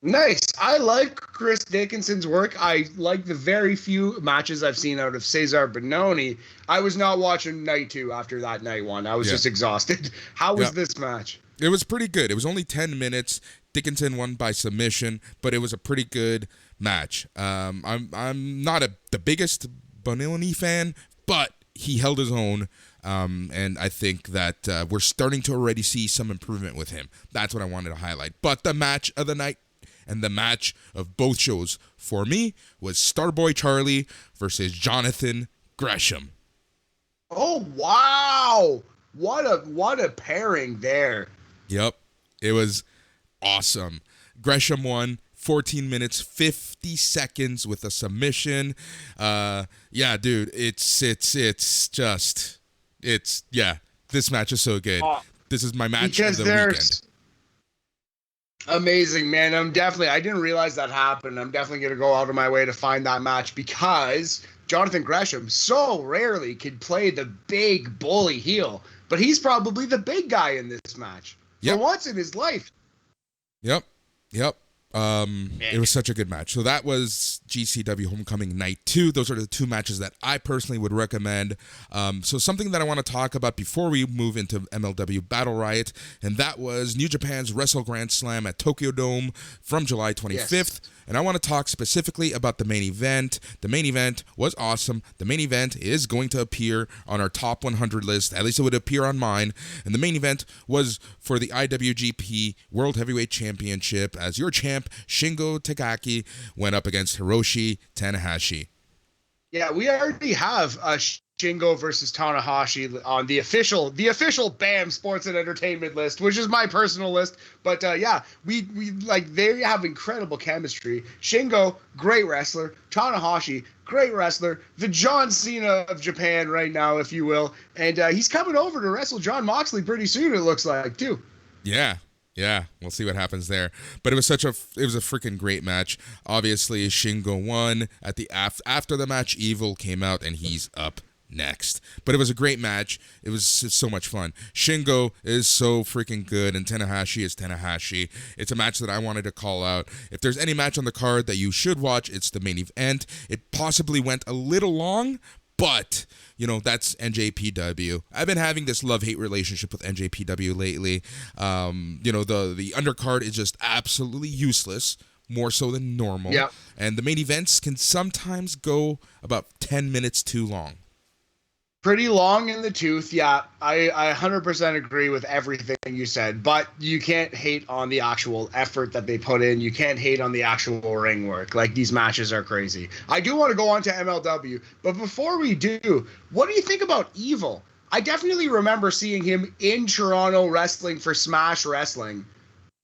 Nice. I like Chris Dickinson's work. I like the very few matches I've seen out of Cesar Bononi. I was not watching Night 2 after that Night 1. I was just exhausted. How was this match? It was pretty good. It was only 10 minutes. Dickinson won by submission, but it was a pretty good match. I'm not the biggest Bononi fan, but he held his own, and I think that we're starting to already see some improvement with him. That's what I wanted to highlight. But the match of the night and the match of both shows for me was Starboy Charlie versus Jonathan Gresham. Oh, wow. What a pairing there. Yep. It was awesome. Gresham won 14 minutes, 50 seconds with a submission. Yeah, dude, this match is so good. This is my match of the weekend. Amazing, man. I didn't realize that happened. I'm definitely going to go out of my way to find that match because Jonathan Gresham so rarely could play the big bully heel, but he's probably the big guy in this match for once in his life. Yep. It was such a good match. So that was GCW Homecoming Night 2. Those are the two matches that I personally would recommend. So something that I want to talk about before we move into MLW Battle Riot, and that was New Japan's Wrestle Grand Slam at Tokyo Dome from July 25th. Yes. And I want to talk specifically about the main event. The main event was awesome. The main event is going to appear on our top 100 list. At least it would appear on mine. And the main event was for the IWGP World Heavyweight Championship as your champ, Shingo Takagi, went up against Hiroshi Tanahashi. Yeah, we already have a Shingo versus Tanahashi on the official B.A.M Sports and Entertainment list, which is my personal list. But we they have incredible chemistry. Shingo, great wrestler. Tanahashi, great wrestler. The John Cena of Japan right now, if you will. And he's coming over to wrestle Jon Moxley pretty soon, it looks like, too. Yeah, we'll see what happens there. But it was a freaking great match. Obviously, Shingo won. At the after the match, Evil came out and he's up next. But it was a great match. It was so much fun. Shingo is so freaking good, and Tanahashi is Tanahashi. It's a match that I wanted to call out. If there's any match on the card that you should watch, it's the main event. It possibly went a little long, but that's NJPW. I've been having this love-hate relationship with NJPW lately. The undercard is just absolutely useless, more so than normal. Yep. And the main events can sometimes go about 10 minutes too long. Pretty long in the tooth, yeah. I 100% agree with everything you said, but you can't hate on the actual effort that they put in. You can't hate on the actual ring work. Like, these matches are crazy. I do want to go on to MLW, but before we do, what do you think about Evil? I definitely remember seeing him in Toronto wrestling for Smash Wrestling.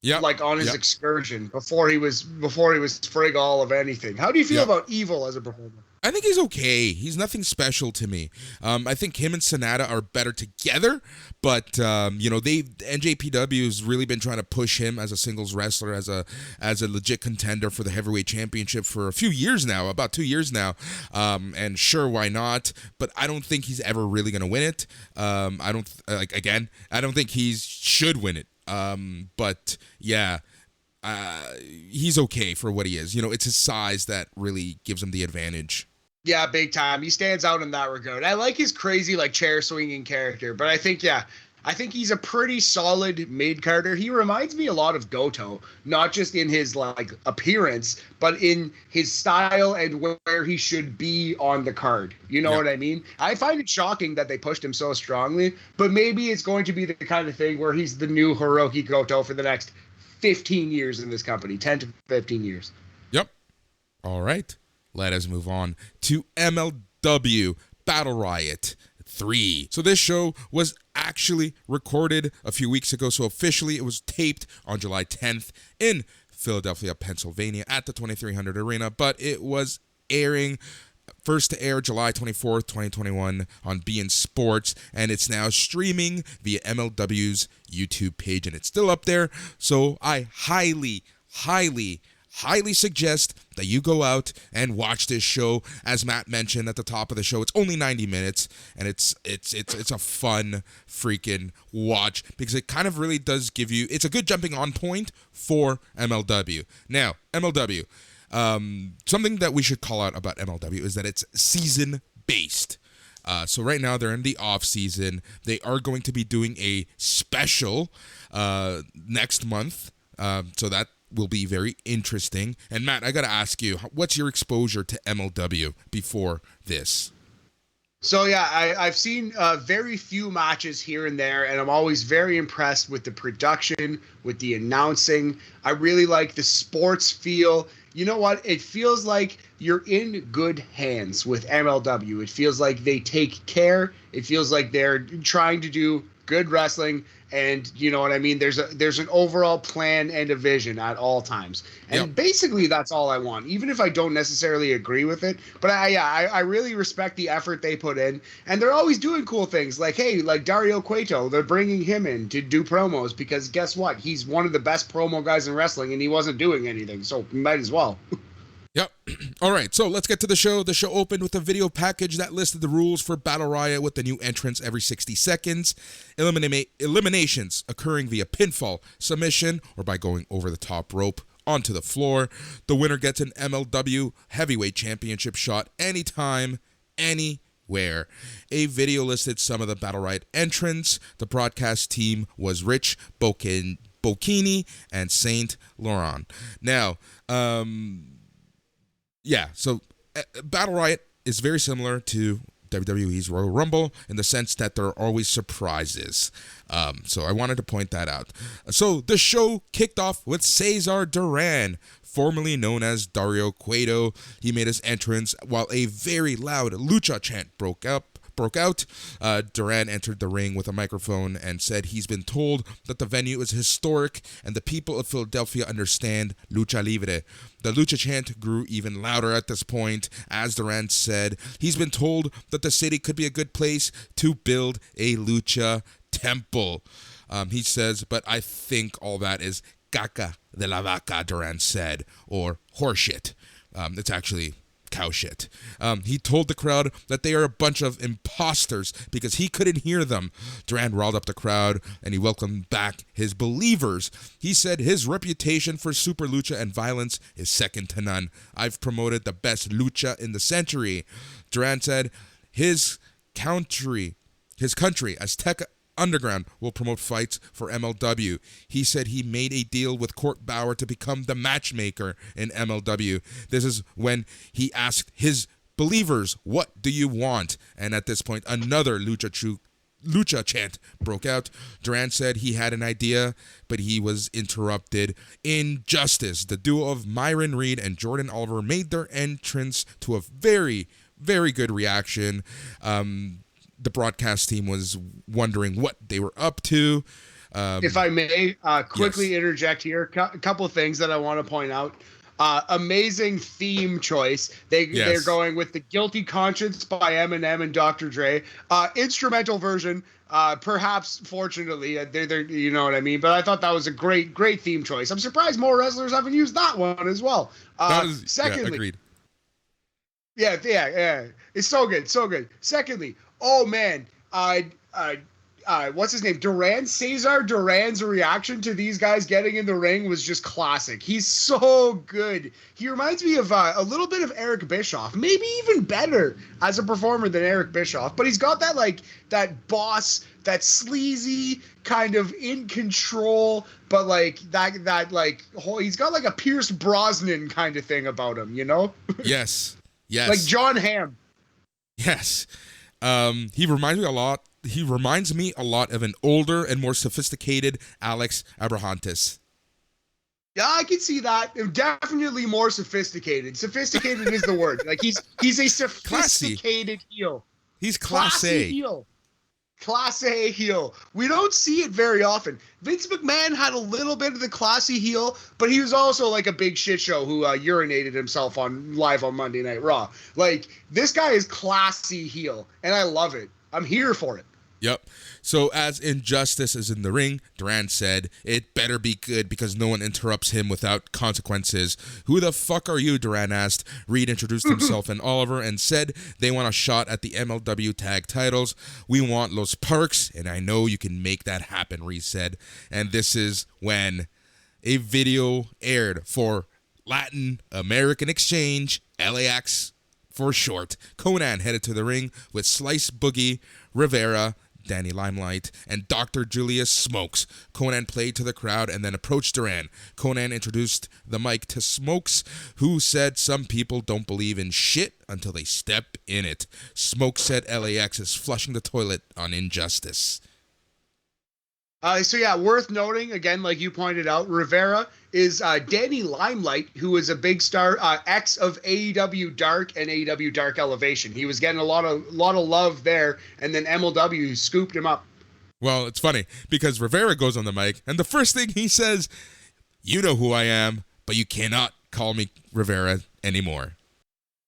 Yeah, like on his excursion before he was frig all of anything. How do you feel about Evil as a performer? I think he's okay. He's nothing special to me. I think him and Sonata are better together, but NJPW has really been trying to push him as a singles wrestler, as a legit contender for the heavyweight championship for a few years now, about 2 years now. And sure, why not? But I don't think he's ever really going to win it. I don't think he should win it. But yeah. He's okay for what he is. It's his size that really gives him the advantage. Yeah, big time. He stands out in that regard. I like his crazy, chair swinging character, but I think he's a pretty solid mid-carder. He reminds me a lot of Goto, not just in his appearance, but in his style and where he should be on the card. You know what I mean? I find it shocking that they pushed him so strongly, but maybe it's going to be the kind of thing where he's the new Hiroki Goto for the next 15 years in this company, 10 to 15 years. Yep. All right. Let us move on to MLW Battle Riot 3. So this show was actually recorded a few weeks ago. So officially it was taped on July 10th in Philadelphia, Pennsylvania at the 2300 Arena. But it was airing first to air July 24th, 2021 on B.A.M Sports, and it's now streaming via MLW's YouTube page, and it's still up there. So I highly suggest that you go out and watch this show. As Matt mentioned at the top of the show, it's only 90 minutes, and it's a fun freaking watch because it kind of really does give you, it's a good jumping on point for MLW. Now, MLW, something that we should call out about MLW is that it's season-based. So right now they're in the off season. They are going to be doing a special next month. So that will be very interesting. And Matt, I got to ask you, what's your exposure to MLW before this? So yeah, I've seen very few matches here and there, and I'm always very impressed with the production, with the announcing. I really like the sports feel. You know what? It feels like you're in good hands with MLW. It feels like they take care. It feels like they're trying to do good wrestling, and you know what I mean. There's an overall plan and a vision at all times, and Yep. basically that's all I want. Even if I don't necessarily agree with it, but I really respect the effort they put in, and they're always doing cool things. Like hey, like Dario Cueto, they're bringing him in to do promos because guess what? He's one of the best promo guys in wrestling, and he wasn't doing anything, so might as well. Yep. All right, so let's get to the show. The show opened with a video package that listed the rules for Battle Riot with the new entrants every 60 seconds, eliminations occurring via pinfall, submission, or by going over the top rope onto the floor. The winner gets an MLW Heavyweight Championship shot anytime, anywhere. A video listed some of the Battle Riot entrants. The broadcast team was Rich Bocchini and Saint Laurent. Now, yeah, so Battle Riot is very similar to WWE's Royal Rumble in the sense that there are always surprises. So I wanted to point that out. So the show kicked off with Cesar Duran, formerly known as Dario Cueto. He made his entrance while a very loud lucha chant broke out. Duran entered the ring with a microphone and said he's been told that the venue is historic and the people of Philadelphia understand lucha libre. The lucha chant grew even louder at this point as Duran said he's been told that the city could be a good place to build a lucha temple. He says, but I think all that is caca de la vaca, Duran said, or horseshit. It's actually cow shit. He told the crowd that they are a bunch of imposters because he couldn't hear them. Duran riled up the crowd and he welcomed back his believers. He said his reputation for super lucha and violence is second to none. I've promoted the best lucha in the century. Duran said his country, Azteca Underground, will promote fights for MLW. He said he made a deal with Court Bauer to become the matchmaker in MLW. This is when he asked his believers, what do you want? And at this point, another lucha chant broke out. Duran said he had an idea, but he was interrupted. Injustice, the duo of Myron Reed and Jordan Oliver made their entrance to a very, very good reaction. The broadcast team was wondering what they were up to. If I may quickly interject here, a couple of things that I want to point out. Amazing theme choice. They're going with the Guilty Conscience by Eminem and Dr. Dre. Instrumental version, perhaps fortunately, they're you know what I mean. But I thought that was a great theme choice. I'm surprised more wrestlers haven't used that one as well. Secondly, agreed. Yeah, it's so good. Secondly, oh man, what's his name? Cesar Duran's reaction to these guys getting in the ring was just classic. He's so good. He reminds me of a little bit of Eric Bischoff, maybe even better as a performer than Eric Bischoff. But he's got that boss, that sleazy kind of in control, but he's got like a Pierce Brosnan kind of thing about him, you know? Yes. Like John Hamm. Yes. He reminds me a lot of an older and more sophisticated Alex Abrahantes. Yeah, I can see that. Definitely more sophisticated. Sophisticated is the word. Like he's a sophisticated heel. He's classy heel. Class A heel. We don't see it very often. Vince McMahon had a little bit of the classy heel, but he was also like a big shit show who urinated himself live on Monday Night Raw. Like, this guy is classy heel, and I love it. I'm here for it. Yep. So as Injustice is in the ring, Duran said, it better be good because no one interrupts him without consequences. Who the fuck are you, Duran asked. Reed introduced himself and Oliver and said they want a shot at the MLW tag titles. We want Los Parks, and I know you can make that happen, Reed said. And this is when a video aired for Latin American Exchange, LAX for short. Conan headed to the ring with Slice Boogie Rivera, Danny Limelight, and Dr. Julius Smokes. Konnan played to the crowd and then approached Duran. Konnan introduced the mic to Smokes, who said some people don't believe in shit until they step in it. Smokes said LAX is flushing the toilet on Injustice. So yeah, worth noting, again, like you pointed out, Rivera is Danny Limelight, who is a big star, ex of AEW Dark and AEW Dark Elevation. He was getting a lot of love there, and then MLW scooped him up. Well, it's funny, because Rivera goes on the mic, and the first thing he says, "You know who I am, but you cannot call me Rivera anymore."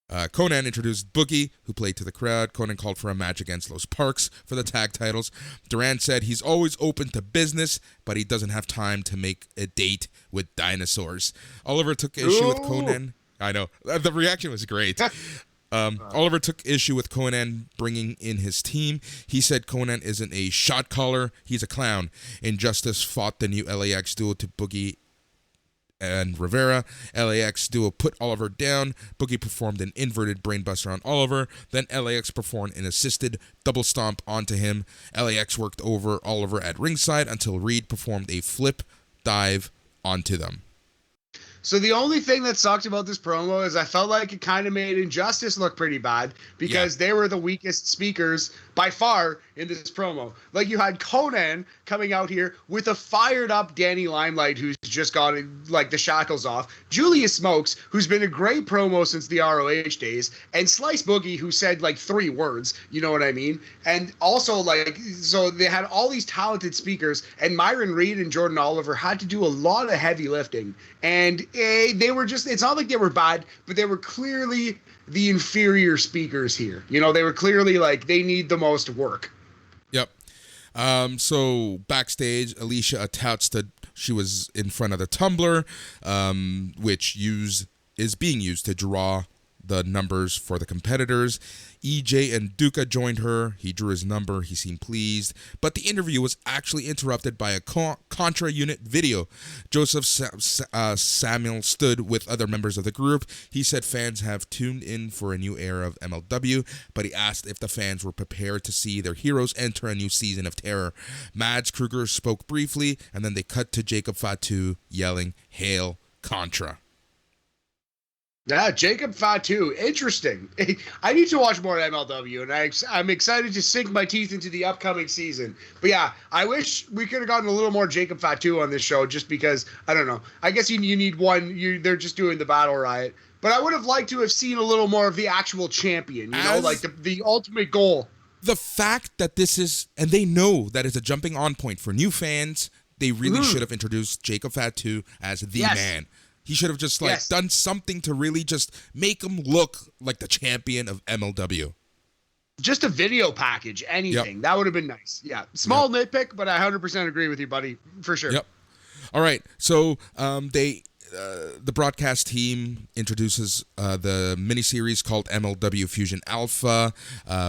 Konnan introduced Boogie, who played to the crowd. Konnan called for a match against Los Parks for the tag titles. Duran said he's always open to business, but he doesn't have time to make a date with dinosaurs. Oliver took issue with Konnan. I know. The reaction was great. Oliver took issue with Konnan bringing in his team. He said Konnan isn't a shot caller, he's a clown. Injustice fought the new LAX duo to Boogie and Rivera. LAX duo put Oliver down. Boogie performed an inverted brainbuster on Oliver. Then LAX performed an assisted double stomp onto him. LAX worked over Oliver at ringside until Reed performed a flip dive onto them. So the only thing that sucked about this promo is I felt like it kind of made Injustice look pretty bad because they were the weakest speakers by far in this promo. Like, you had Konnan coming out here with a fired up Danny Limelight who's just got like the shackles off, Julius Smokes, who's been a great promo since the ROH days, and Slice Boogie, who said like 3 words, you know what I mean? And also, like, so they had all these talented speakers, and Myron Reed and Jordan Oliver had to do a lot of heavy lifting. And they were just, it's not like they were bad, but they were clearly the inferior speakers here. You know, they were clearly like, they need the most work. Yep. So backstage, Alicia touts that she was in front of the tumbler, which is being used to draw the numbers for the competitors. EJ and Duca joined her. He drew his number. He seemed pleased. But the interview was actually interrupted by a Contra unit video. Joseph Samuel stood with other members of the group. He said fans have tuned in for a new era of MLW, but he asked if the fans were prepared to see their heroes enter a new season of terror. Mads Kruger spoke briefly, and then they cut to Jacob Fatu yelling, "Hail Contra." Yeah, Jacob Fatu, interesting. I need to watch more MLW, and I'm excited to sink my teeth into the upcoming season. But yeah, I wish we could have gotten a little more Jacob Fatu on this show, just because, I don't know. I guess you need one. They're just doing the Battle Riot. But I would have liked to have seen a little more of the actual champion, you know, like the ultimate goal. The fact that this is, and they know that it's a jumping on point for new fans, they really should have introduced Jacob Fatu as the man. He should have just done something to really just make him look like the champion of MLW. Just a video package, anything. Yep. That would have been nice. Yeah. Small nitpick, but I 100% agree with you, buddy. For sure. Yep. All right. So the broadcast team introduces the miniseries called MLW Fusion Alpha.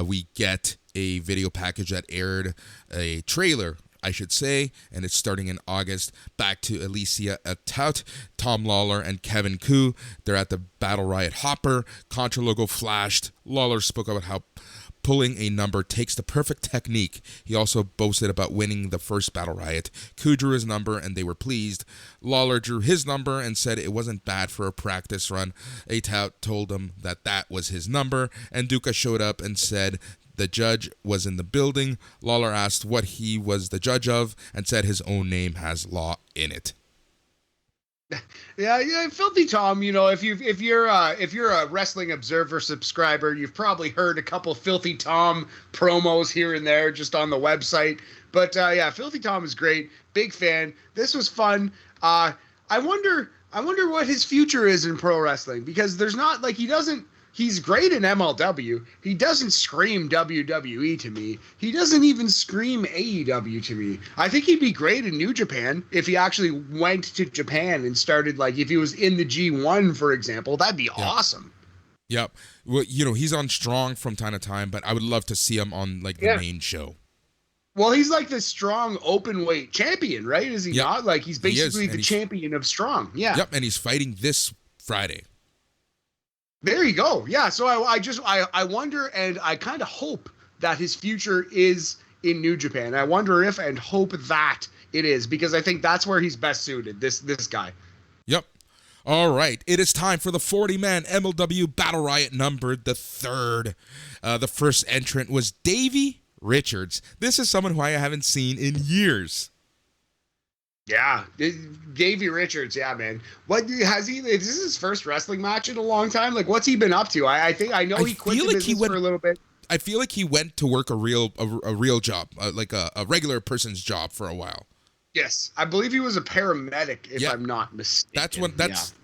We get a video package that aired, a trailer, I should say, and it's starting in August. Back to Alicia Atout, Tom Lawler, and Kevin Koo. They're at the Battle Riot Hopper. Contra logo flashed. Lawler spoke about how pulling a number takes the perfect technique. He also boasted about winning the first Battle Riot. Koo drew his number, and they were pleased. Lawler drew his number and said it wasn't bad for a practice run. Atout told him that was his number, and Duca showed up and said the judge was in the building. Lawler asked what he was the judge of and said his own name has law in it. Yeah, Filthy Tom, you know, if you're a Wrestling Observer subscriber, you've probably heard a couple Filthy Tom promos here and there just on the website. But yeah, Filthy Tom is great. Big fan. This was fun. I wonder what his future is in pro wrestling, because there's not like he's great in MLW. He doesn't scream WWE to me. He doesn't even scream AEW to me. I think he'd be great in New Japan if he actually went to Japan and started, like, if he was in the G1, for example. That'd be awesome. Yep. Well, you know, he's on Strong from time to time, but I would love to see him on, like, the main show. Well, he's like the Strong open weight champion, right? Is he not? Like, he's basically the champion of Strong. Yeah. Yep, and he's fighting this Friday. There you go. Yeah, so I wonder, and I kind of hope that his future is in New Japan. I wonder if and hope that it is, because I think that's where he's best suited, this guy. Yep. All right. It is time for the 40-man MLW Battle Riot numbered the third. The first entrant was Davey Richards. This is someone who I haven't seen in years. Yeah, Davey Richards. Yeah, man. What has he? Is this his first wrestling match in a long time? Like, what's he been up to? I know he quit the business for a little bit. I feel like he went to work a real job, like a regular person's job for a while. Yes, I believe he was a paramedic, if I'm not mistaken.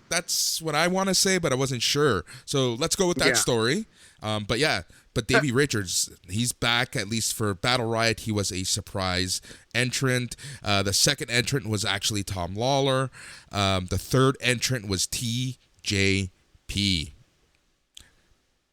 That's what I want to say, but I wasn't sure. So let's go with that story. But Davey Richards, he's back, at least for Battle Riot. He was a surprise entrant. The second entrant was actually Tom Lawler. The third entrant was TJP.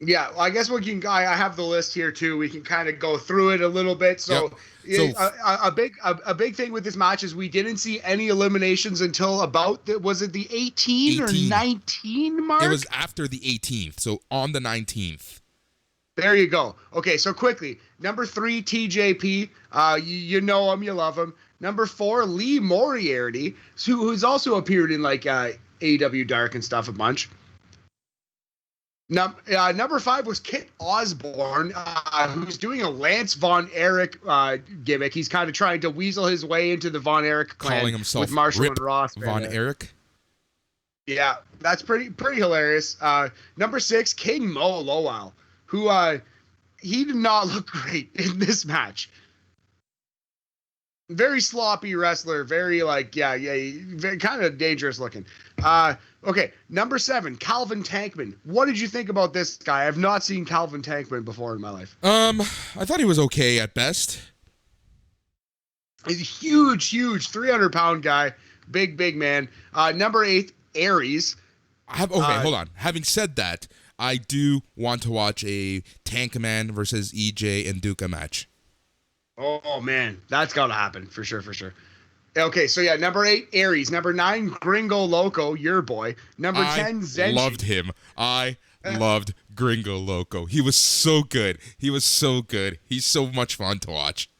Yeah, well, I guess I have the list here too. We can kind of go through it a little bit. A big thing with this match is we didn't see any eliminations until about was it the 18 or 19 mark? It was after the 18th, so on the 19th. There you go. Okay, so quickly, number 3, TJP. You know him, you love him. Number 4, Lee Moriarty, who's also appeared in like AEW Dark and stuff a bunch. Number 5 was Kit Osborne, who's doing a Lance Von Erich gimmick. He's kind of trying to weasel his way into the Von Erich clan, calling himself with Marshall Rip and Ross. Von Erich. Yeah, that's pretty hilarious. Number 6, King Mo Lowell, who he did not look great in this match. Very sloppy wrestler, very very kind of dangerous looking. Okay, number 7, Calvin Tankman. What did you think about this guy? I've not seen Calvin Tankman before in my life. I thought he was okay at best. He's a huge 300-pound guy, big man. Number 8, Aries. Hold on. Having said that, I do want to watch a Tankman versus EJ and Duca match. Oh man, that's gotta happen for sure. Okay, so yeah, number 8, Aries. Number 9, Gringo Loco, your boy. Number 10, Zenshi. I loved him. I loved Gringo Loco. He was so good. He's so much fun to watch.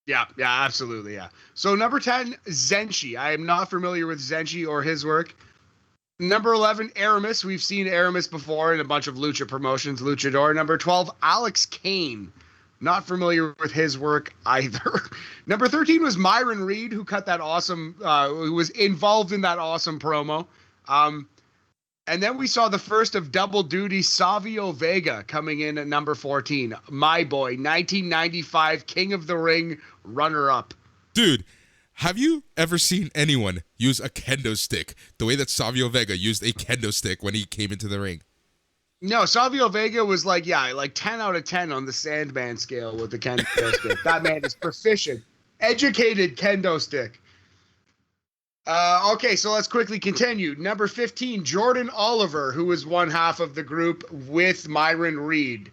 Yeah, absolutely, yeah. So number 10, Zenshi. I am not familiar with Zenshi or his work. Number 11, Aramis. We've seen Aramis before in a bunch of Lucha promotions, Luchador. Number 12, Alex Kane. Not familiar with his work either. Number 13 was Myron Reed, who cut that awesome, who was involved in that awesome promo. And then we saw the first of double duty, Savio Vega, coming in at number 14. My boy, 1995 King of the Ring runner-up. Dude, have you ever seen anyone use a kendo stick the way that Savio Vega used a kendo stick when he came into the ring? No, Savio Vega was like 10 out of 10 on the Sandman scale with the kendo stick. That man is proficient. Educated kendo stick. Okay, so let's quickly continue. Number 15, Jordan Oliver, who was one half of the group with Myron Reed,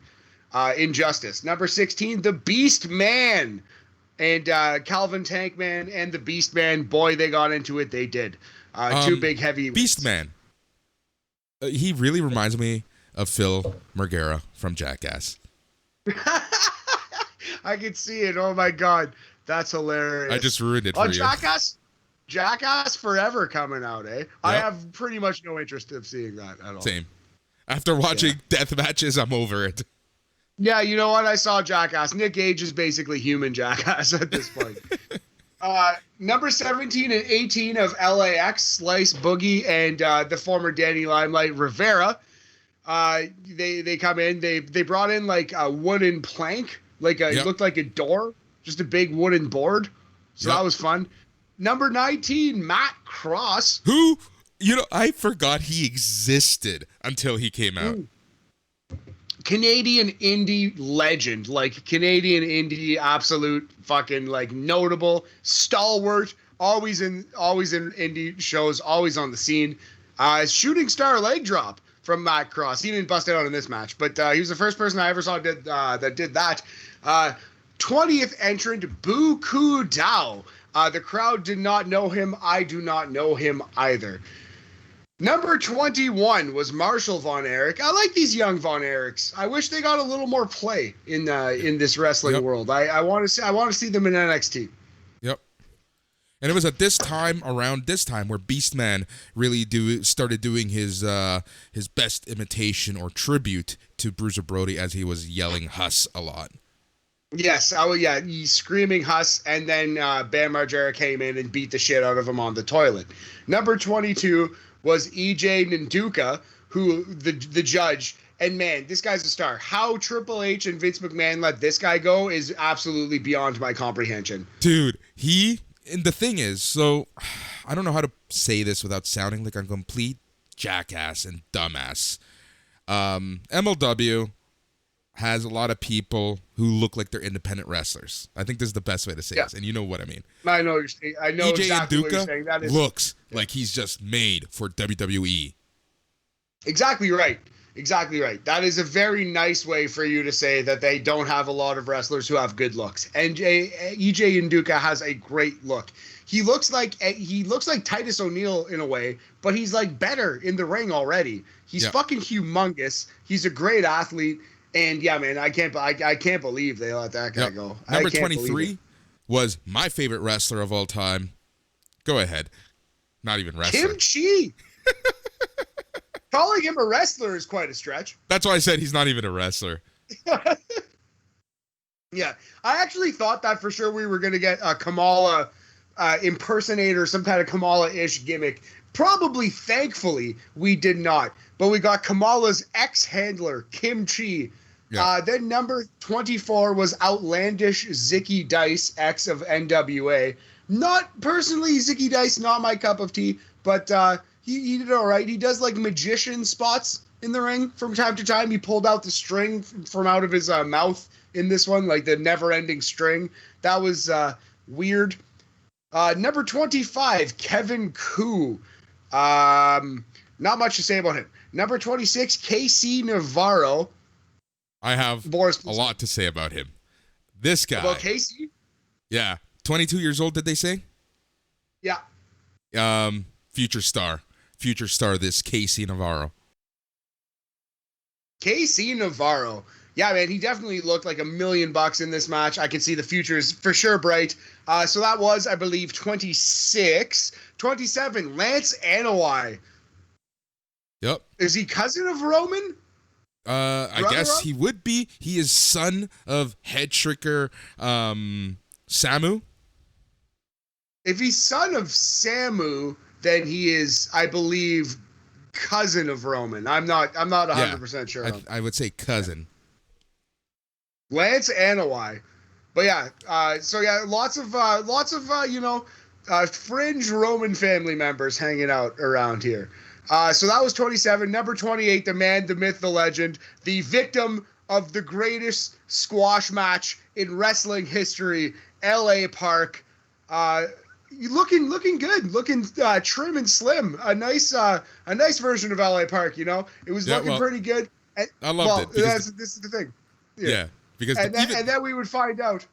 Injustice. Number 16, the Beast Man. And Calvin Tankman and the Beast Man, boy, they got into it. They did. Two big heavy. Beast Man. He really reminds me of Phil Margera from Jackass. I can see it. Oh my God, that's hilarious. I just ruined it for you. Jackass Forever coming out, eh? Yep. I have pretty much no interest in seeing that at all. Same. After watching death matches, I'm over it. Yeah, you know what? I saw Jackass. Nick Gage is basically human Jackass at this point. Number 17 and 18 of LAX, Slice Boogie, and the former Danny Limelight Rivera. They come in. They brought in like a wooden plank, it looked like a door, just a big wooden board. So that was fun. Number 19, Matt Cross. Who, I forgot he existed until he came out. Canadian indie legend, Canadian indie absolute fucking notable stalwart, always in indie shows, always on the scene. Shooting star leg drop from Matt Cross. He didn't bust it out in this match, but he was the first person I ever saw that did that. 20th entrant, Boo Koo Dao. The crowd did not know him. I do not know him either. Number 21 was Marshall Von Erich. I like these young Von Erichs. I wish they got a little more play in this wrestling world. I want to see them in NXT. Yep. And it was at around this time, where Beastman really started doing his best imitation or tribute to Bruiser Brody, as he was yelling "Huss" a lot. Yes, he's screaming "Huss," and then Bam Margera came in and beat the shit out of him on the toilet. Number 22 was EJ Nduka, who the judge. And man, this guy's a star. How Triple H and Vince McMahon let this guy go is absolutely beyond my comprehension. Dude, and the thing is, so I don't know how to say this without sounding like a complete jackass and dumbass. MLW has a lot of people who look like they're independent wrestlers. I think this is the best way to say this, and you know what I mean. I know exactly what you're saying. That is, looks like he's just made for WWE. Exactly right. That is a very nice way for you to say that they don't have a lot of wrestlers who have good looks. And EJ Nduka has a great look. He looks like Titus O'Neil in a way, but he's like better in the ring already. He's fucking humongous. He's a great athlete. And yeah, man, I can't believe they let that guy go. Number 23 was my favorite wrestler of all time. Go ahead. Not even wrestler. Kim Chi. Calling him a wrestler is quite a stretch. That's why I said he's not even a wrestler. Yeah, I actually thought that for sure we were going to get a Kamala impersonator, some kind of Kamala-ish gimmick. Probably, thankfully, we did not. But we got Kamala's ex-handler, Kim Chi. Yeah. Then number 24 was outlandish Zicky Dice, ex of NWA. Not personally, Zicky Dice, not my cup of tea, but he did all right. He does like magician spots in the ring from time to time. He pulled out the string from out of his mouth in this one, like the never-ending string. That was weird. Number 25, Kevin Koo. Not much to say about him. Number 26, KC Navarro. I have a lot to say about him. This guy. About KC? Yeah. 22 years old, did they say? Yeah. Future star, this KC Navarro. KC Navarro. Yeah, man, he definitely looked like $1 million in this match. I can see the future is for sure bright. So that was, I believe, 26. 27, Lance Anoa'i. Yep. Is he cousin of Roman? I guess he would be. He is son of head shrinker Samu. If he's son of Samu, then he is, I believe, cousin of Roman. I'm not 100% sure. I would say cousin. Lance Anoa'i. But yeah, lots of fringe Roman family members hanging out around here. So that was 27. Number 28, the man, the myth, the legend, the victim of the greatest squash match in wrestling history, L.A. Park. Looking good, looking trim and slim. A nice version of L.A. Park. You know, it was looking pretty good. And, I loved it. This is the thing. Yeah, because and then we would find out,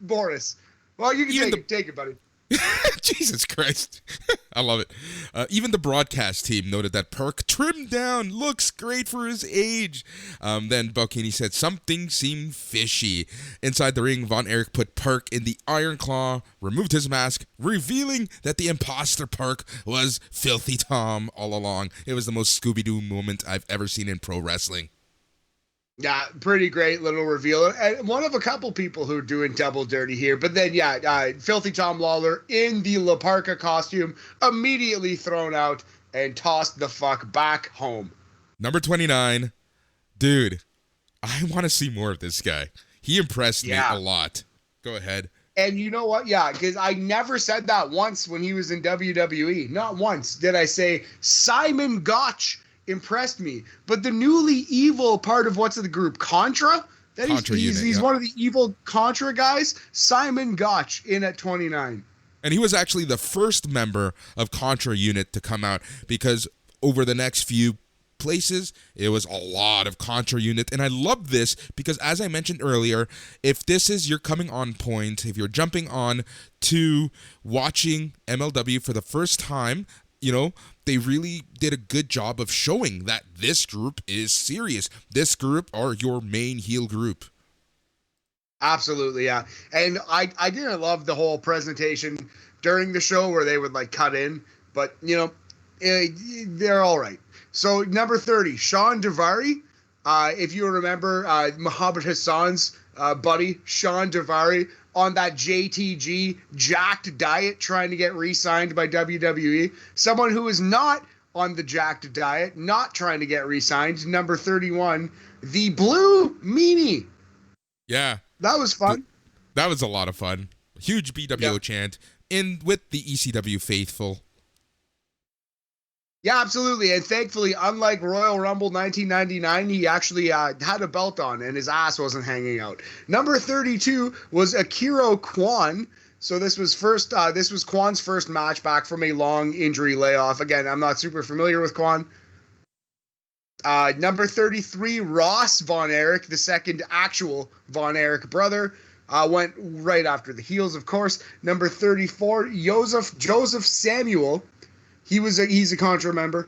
Boris. Well, you can take it, buddy. Jesus Christ. I love it. Even the broadcast team noted that Perk trimmed down, looks great for his age. Then Balkini said something seemed fishy. Inside the ring, Von Erich put Perk in the Iron Claw, removed his mask, revealing that the imposter Perk was Filthy Tom all along. It was the most Scooby-Doo moment I've ever seen in pro wrestling. Yeah, pretty great little reveal. And one of a couple people who are doing double dirty here. But then, Filthy Tom Lawler in the La Parka costume, immediately thrown out and tossed the fuck back home. Number 29. Dude, I want to see more of this guy. He impressed me a lot. Go ahead. And you know what? Yeah, because I never said that once when he was in WWE. Not once did I say Simon Gotch impressed me, but the newly evil part of what's the group Contra? He's one of the evil Contra guys. Simon Gotch in at 29, and he was actually the first member of Contra unit to come out, because over the next few places it was a lot of Contra unit. And I love this because, as I mentioned earlier, if this is your coming on point, if you're jumping on to watching MLW for the first time, they really did a good job of showing that this group is serious. This group are your main heel group. Absolutely, yeah. And I didn't love the whole presentation during the show where they would like cut in, but they're all right. So number 30, Sean Daivari. If you remember, Muhammad Hassan's buddy, Sean Daivari, on that JTG jacked diet trying to get re-signed by WWE. Someone who is not on the jacked diet, not trying to get re-signed. Number 31, the Blue Meanie. Yeah. That was fun. That was a lot of fun. Huge BWO chant in with the ECW faithful. Yeah, absolutely. And thankfully, unlike Royal Rumble 1999, he actually had a belt on and his ass wasn't hanging out. Number 32 was Akira Kwan. So this was Kwan's first match back from a long injury layoff. Again, I'm not super familiar with Kwan. Number 33, Ross Von Erich, the second actual Von Erich brother, went right after the heels, of course. Number 34, Joseph Samuel. He's a Contra member.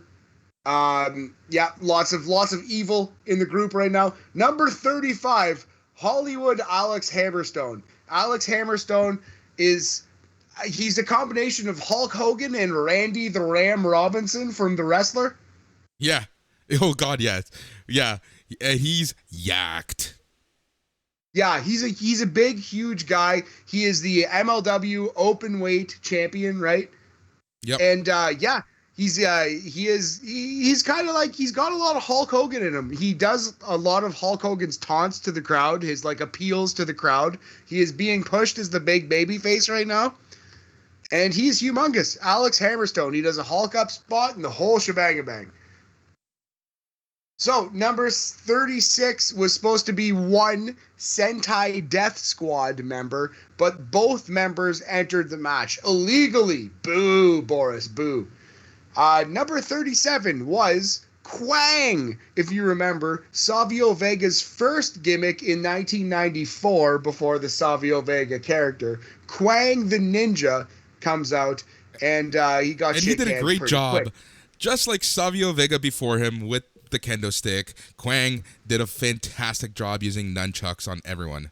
Lots of evil in the group right now. Number 35, Hollywood Alex Hammerstone. Alex Hammerstone he's a combination of Hulk Hogan and Randy the Ram Robinson from The Wrestler. Yeah. Oh God, yes. Yeah. He's yacked. Yeah, he's a big, huge guy. He is the MLW open weight champion, right? Yep. And he's kind of like, he's got a lot of Hulk Hogan in him. He does a lot of Hulk Hogan's taunts to the crowd, his like appeals to the crowd. He is being pushed as the big baby face right now. And he's humongous. Alex Hammerstone, he does a Hulk up spot and the whole shebang-a-bang. So, number 36 was supposed to be one Sentai Death Squad member, but both members entered the match illegally. Boo, Boris, boo. Number 37 was Quang, if you remember, Savio Vega's first gimmick in 1994 before the Savio Vega character. Quang the Ninja comes out, and he got shit canned. And he did a great job. Quick. Just like Savio Vega before him with the kendo stick, Quang did a fantastic job using nunchucks on everyone.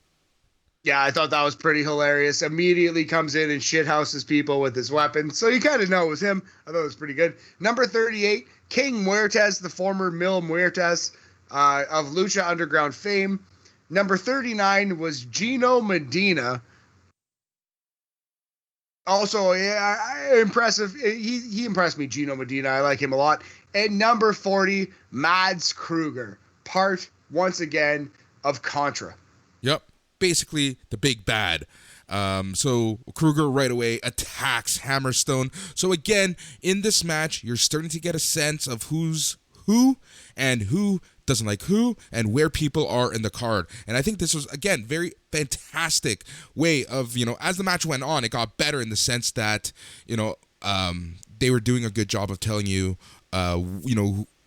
Yeah, I thought that was pretty hilarious. Immediately comes in and shithouses people with his weapon. So you kind of know it was him. I thought it was pretty good. Number 38, King Muertes, the former Mil Muertes of Lucha Underground fame. Number 39 was Gino Medina. Also, impressive. He impressed me, Gino Medina. I like him a lot. And number 40, Mads Kruger, part, once again, of Contra. Yep. Basically, the big bad. So Kruger right away attacks Hammerstone. So again, in this match, you're starting to get a sense of who's who and who doesn't like who and where people are in the card. And I think this was, again, very fantastic way of, as the match went on, it got better in the sense that, they were doing a good job of telling you,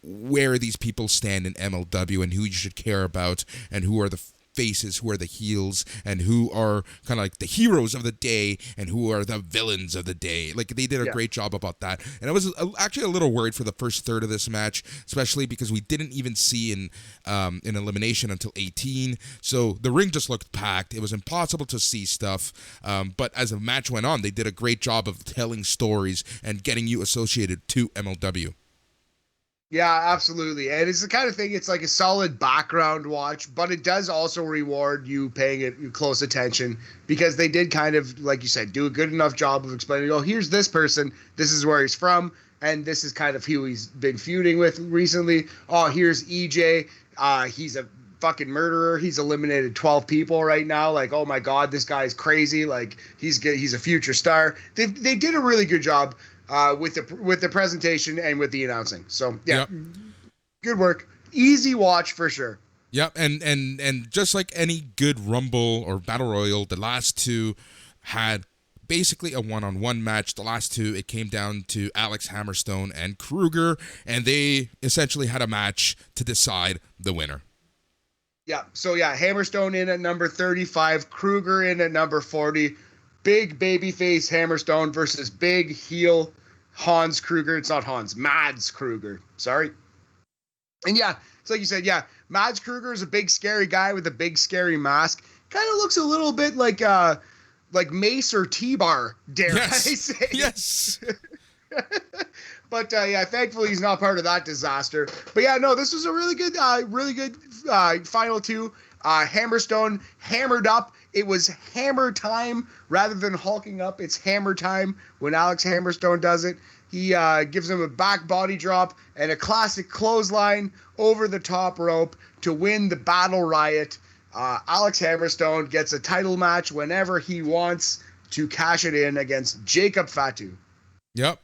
where these people stand in MLW and who you should care about and who are the faces, who are the heels, and who are kind of like the heroes of the day and who are the villains of the day. Like, they did a great job about that. And I was actually a little worried for the first third of this match, especially because we didn't even see an elimination until 18. So the ring just looked packed. It was impossible to see stuff. But as the match went on, they did a great job of telling stories and getting you associated to MLW. Yeah, absolutely. And it's the kind of thing, it's like a solid background watch, but it does also reward you paying it close attention because they did kind of, like you said, do a good enough job of explaining, here's this person, this is where he's from, and this is kind of who he's been feuding with recently. Oh, here's EJ. He's a fucking murderer. He's eliminated 12 people right now. Like, oh my God, this guy's crazy. Like, he's a future star. They did a really good job with the presentation and with the announcing. So yeah, Good work. Easy watch for sure. Yep, and just like any good Rumble or Battle Royal, the last two had basically a one-on-one match. The last two, it came down to Alex Hammerstone and Kruger, and they essentially had a match to decide the winner. Yeah, so yeah, Hammerstone in at number 35, Kruger in at number 40. Big babyface Hammerstone versus big heel Hans Kruger. It's not Hans, Mads Kruger. Sorry. And yeah, it's like you said, yeah, Mads Kruger is a big scary guy with a big scary mask. Kind of looks a little bit like Mace or T-Bar, dare I say. Yes. But yeah, thankfully he's not part of that disaster. But yeah, no, this was a really good final two. Hammerstone hammered up. It was hammer time rather than hulking up. It's hammer time when Alex Hammerstone does it. He gives him a back body drop and a classic clothesline over the top rope to win the Battle Riot. Alex Hammerstone gets a title match whenever he wants to cash it in against Jacob Fatu. Yep.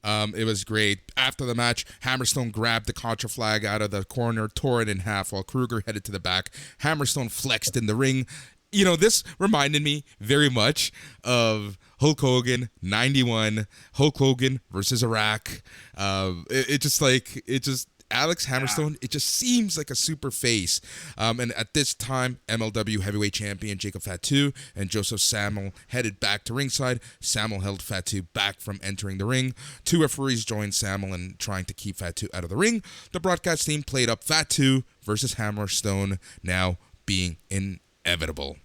It was great. After the match, Hammerstone grabbed the Contra flag out of the corner, tore it in half while Kruger headed to the back. Hammerstone flexed in the ring. You know, this reminded me very much of Hulk Hogan 91, Hulk Hogan versus Iraq. Alex Hammerstone, it just seems like a super face. And at this time, MLW heavyweight champion Jacob Fatu and Joseph Samuel headed back to ringside. Samuel held Fatu back from entering the ring. Two referees joined Samuel in trying to keep Fatu out of the ring. The broadcast team played up Fatu versus Hammerstone now being inevitable.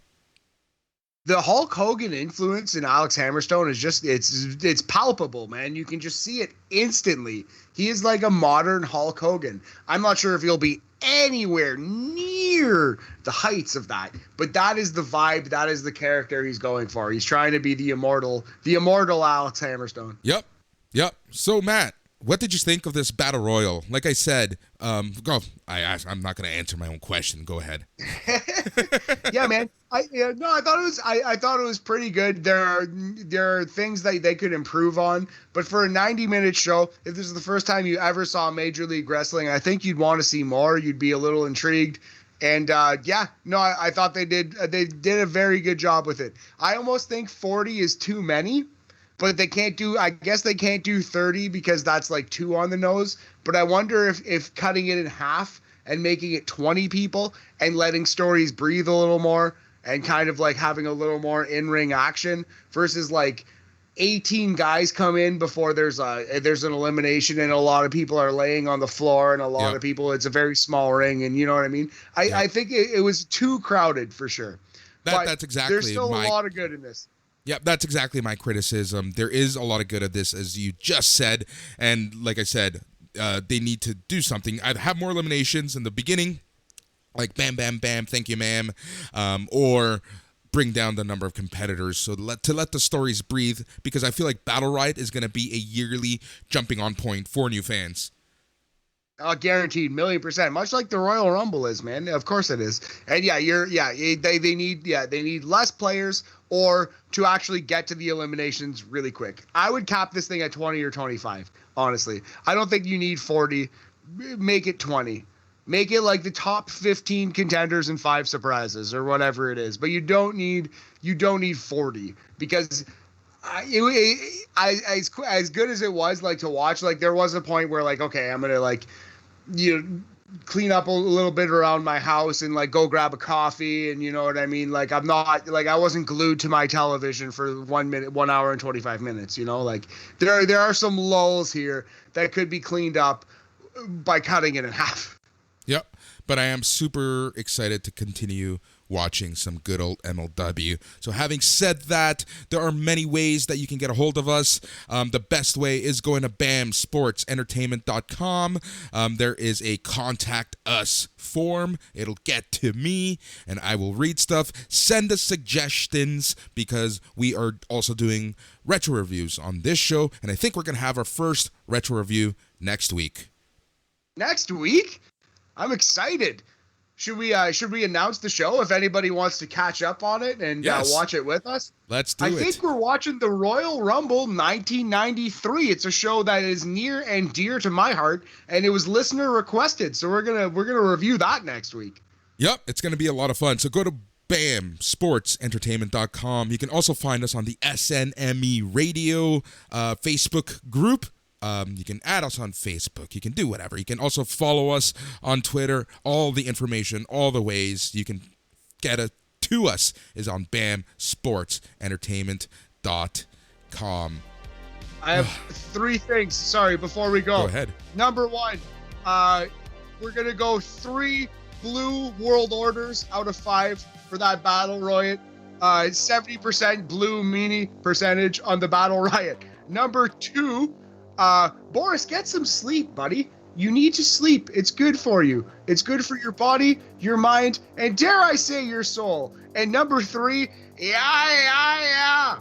The Hulk Hogan influence in Alex Hammerstone is just, it's palpable, man. You can just see it instantly. He is like a modern Hulk Hogan. I'm not sure if he'll be anywhere near the heights of that, but that is the vibe. That is the character he's going for. He's trying to be the immortal Alex Hammerstone. Yep. So, Matt, what did you think of this battle royal? Like I said, I'm not going to answer my own question. Go ahead. Yeah, man. I thought it was pretty good. There are things that they could improve on, but for a 90-minute show, if this is the first time you ever saw Major League Wrestling, I think you'd want to see more. You'd be a little intrigued. And I thought they did a very good job with it. I almost think 40 is too many. But I guess they can't do 30 because that's like 2 on the nose. But I wonder if cutting it in half and making it 20 people and letting stories breathe a little more and kind of like having a little more in-ring action versus like 18 guys come in before there's an elimination and a lot of people are laying on the floor and a lot of people, it's a very small ring, and you know what I mean? I think it was too crowded for sure. That's exactly. There's still a lot of good in this. Yep, that's exactly my criticism. There is a lot of good of this, as you just said. And like I said, they need to do something. I'd have more eliminations in the beginning, like bam, bam, bam, thank you, ma'am. Or bring down the number of competitors so to let the stories breathe, because I feel like Battle Riot is going to be a yearly jumping on point for new fans. Guaranteed, 1,000,000%. Much like the Royal Rumble is, man. Of course it is. And they need less players or to actually get to the eliminations really quick. I would cap this thing at 20 or 25, honestly. I don't think you need 40. Make it 20. Make it like the top 15 contenders and 5 surprises or whatever it is. But you don't need 40 because as good as it was, like, to watch, like, there was a point where, like, okay, I'm gonna, like, clean up a little bit around my house and, like, go grab a coffee, and you know what I mean? Like, I'm not, like, I wasn't glued to my television for 1 hour and 25 minutes, you know? Like, there are some lulls here that could be cleaned up by cutting it in half. Yep, but I am super excited to continue watching some good old MLW. So having said that, there are many ways that you can get a hold of us. The best way is going to bamsportsentertainment.com. There is a contact us form. It'll get to me and I will read stuff. Send us suggestions because we are also doing retro reviews on this show, and I think we're going to have our first retro review next week. Next week? I'm excited. Should we announce the show if anybody wants to catch up on it and watch it with us? Let's do it. I think we're watching the Royal Rumble 1993. It's a show that is near and dear to my heart, and it was listener requested. So we're gonna review that next week. Yep, it's gonna be a lot of fun. So go to bamsportsentertainment.com. You can also find us on the SNME Radio Facebook group. You can add us on Facebook. You can do whatever. You can also follow us on Twitter. All the information, all the ways you can get to us is on bamsportsentertainment.com. I have 3 things. Sorry, before we go. Go ahead. Number 1, we're gonna go 3 blue world orders out of 5 for that battle riot. 70% blue meanie percentage on the battle riot. Number 2, Boris, get some sleep, buddy. You need to sleep. It's good for you. It's good for your body, your mind, and dare I say your soul. And number 3, yeah.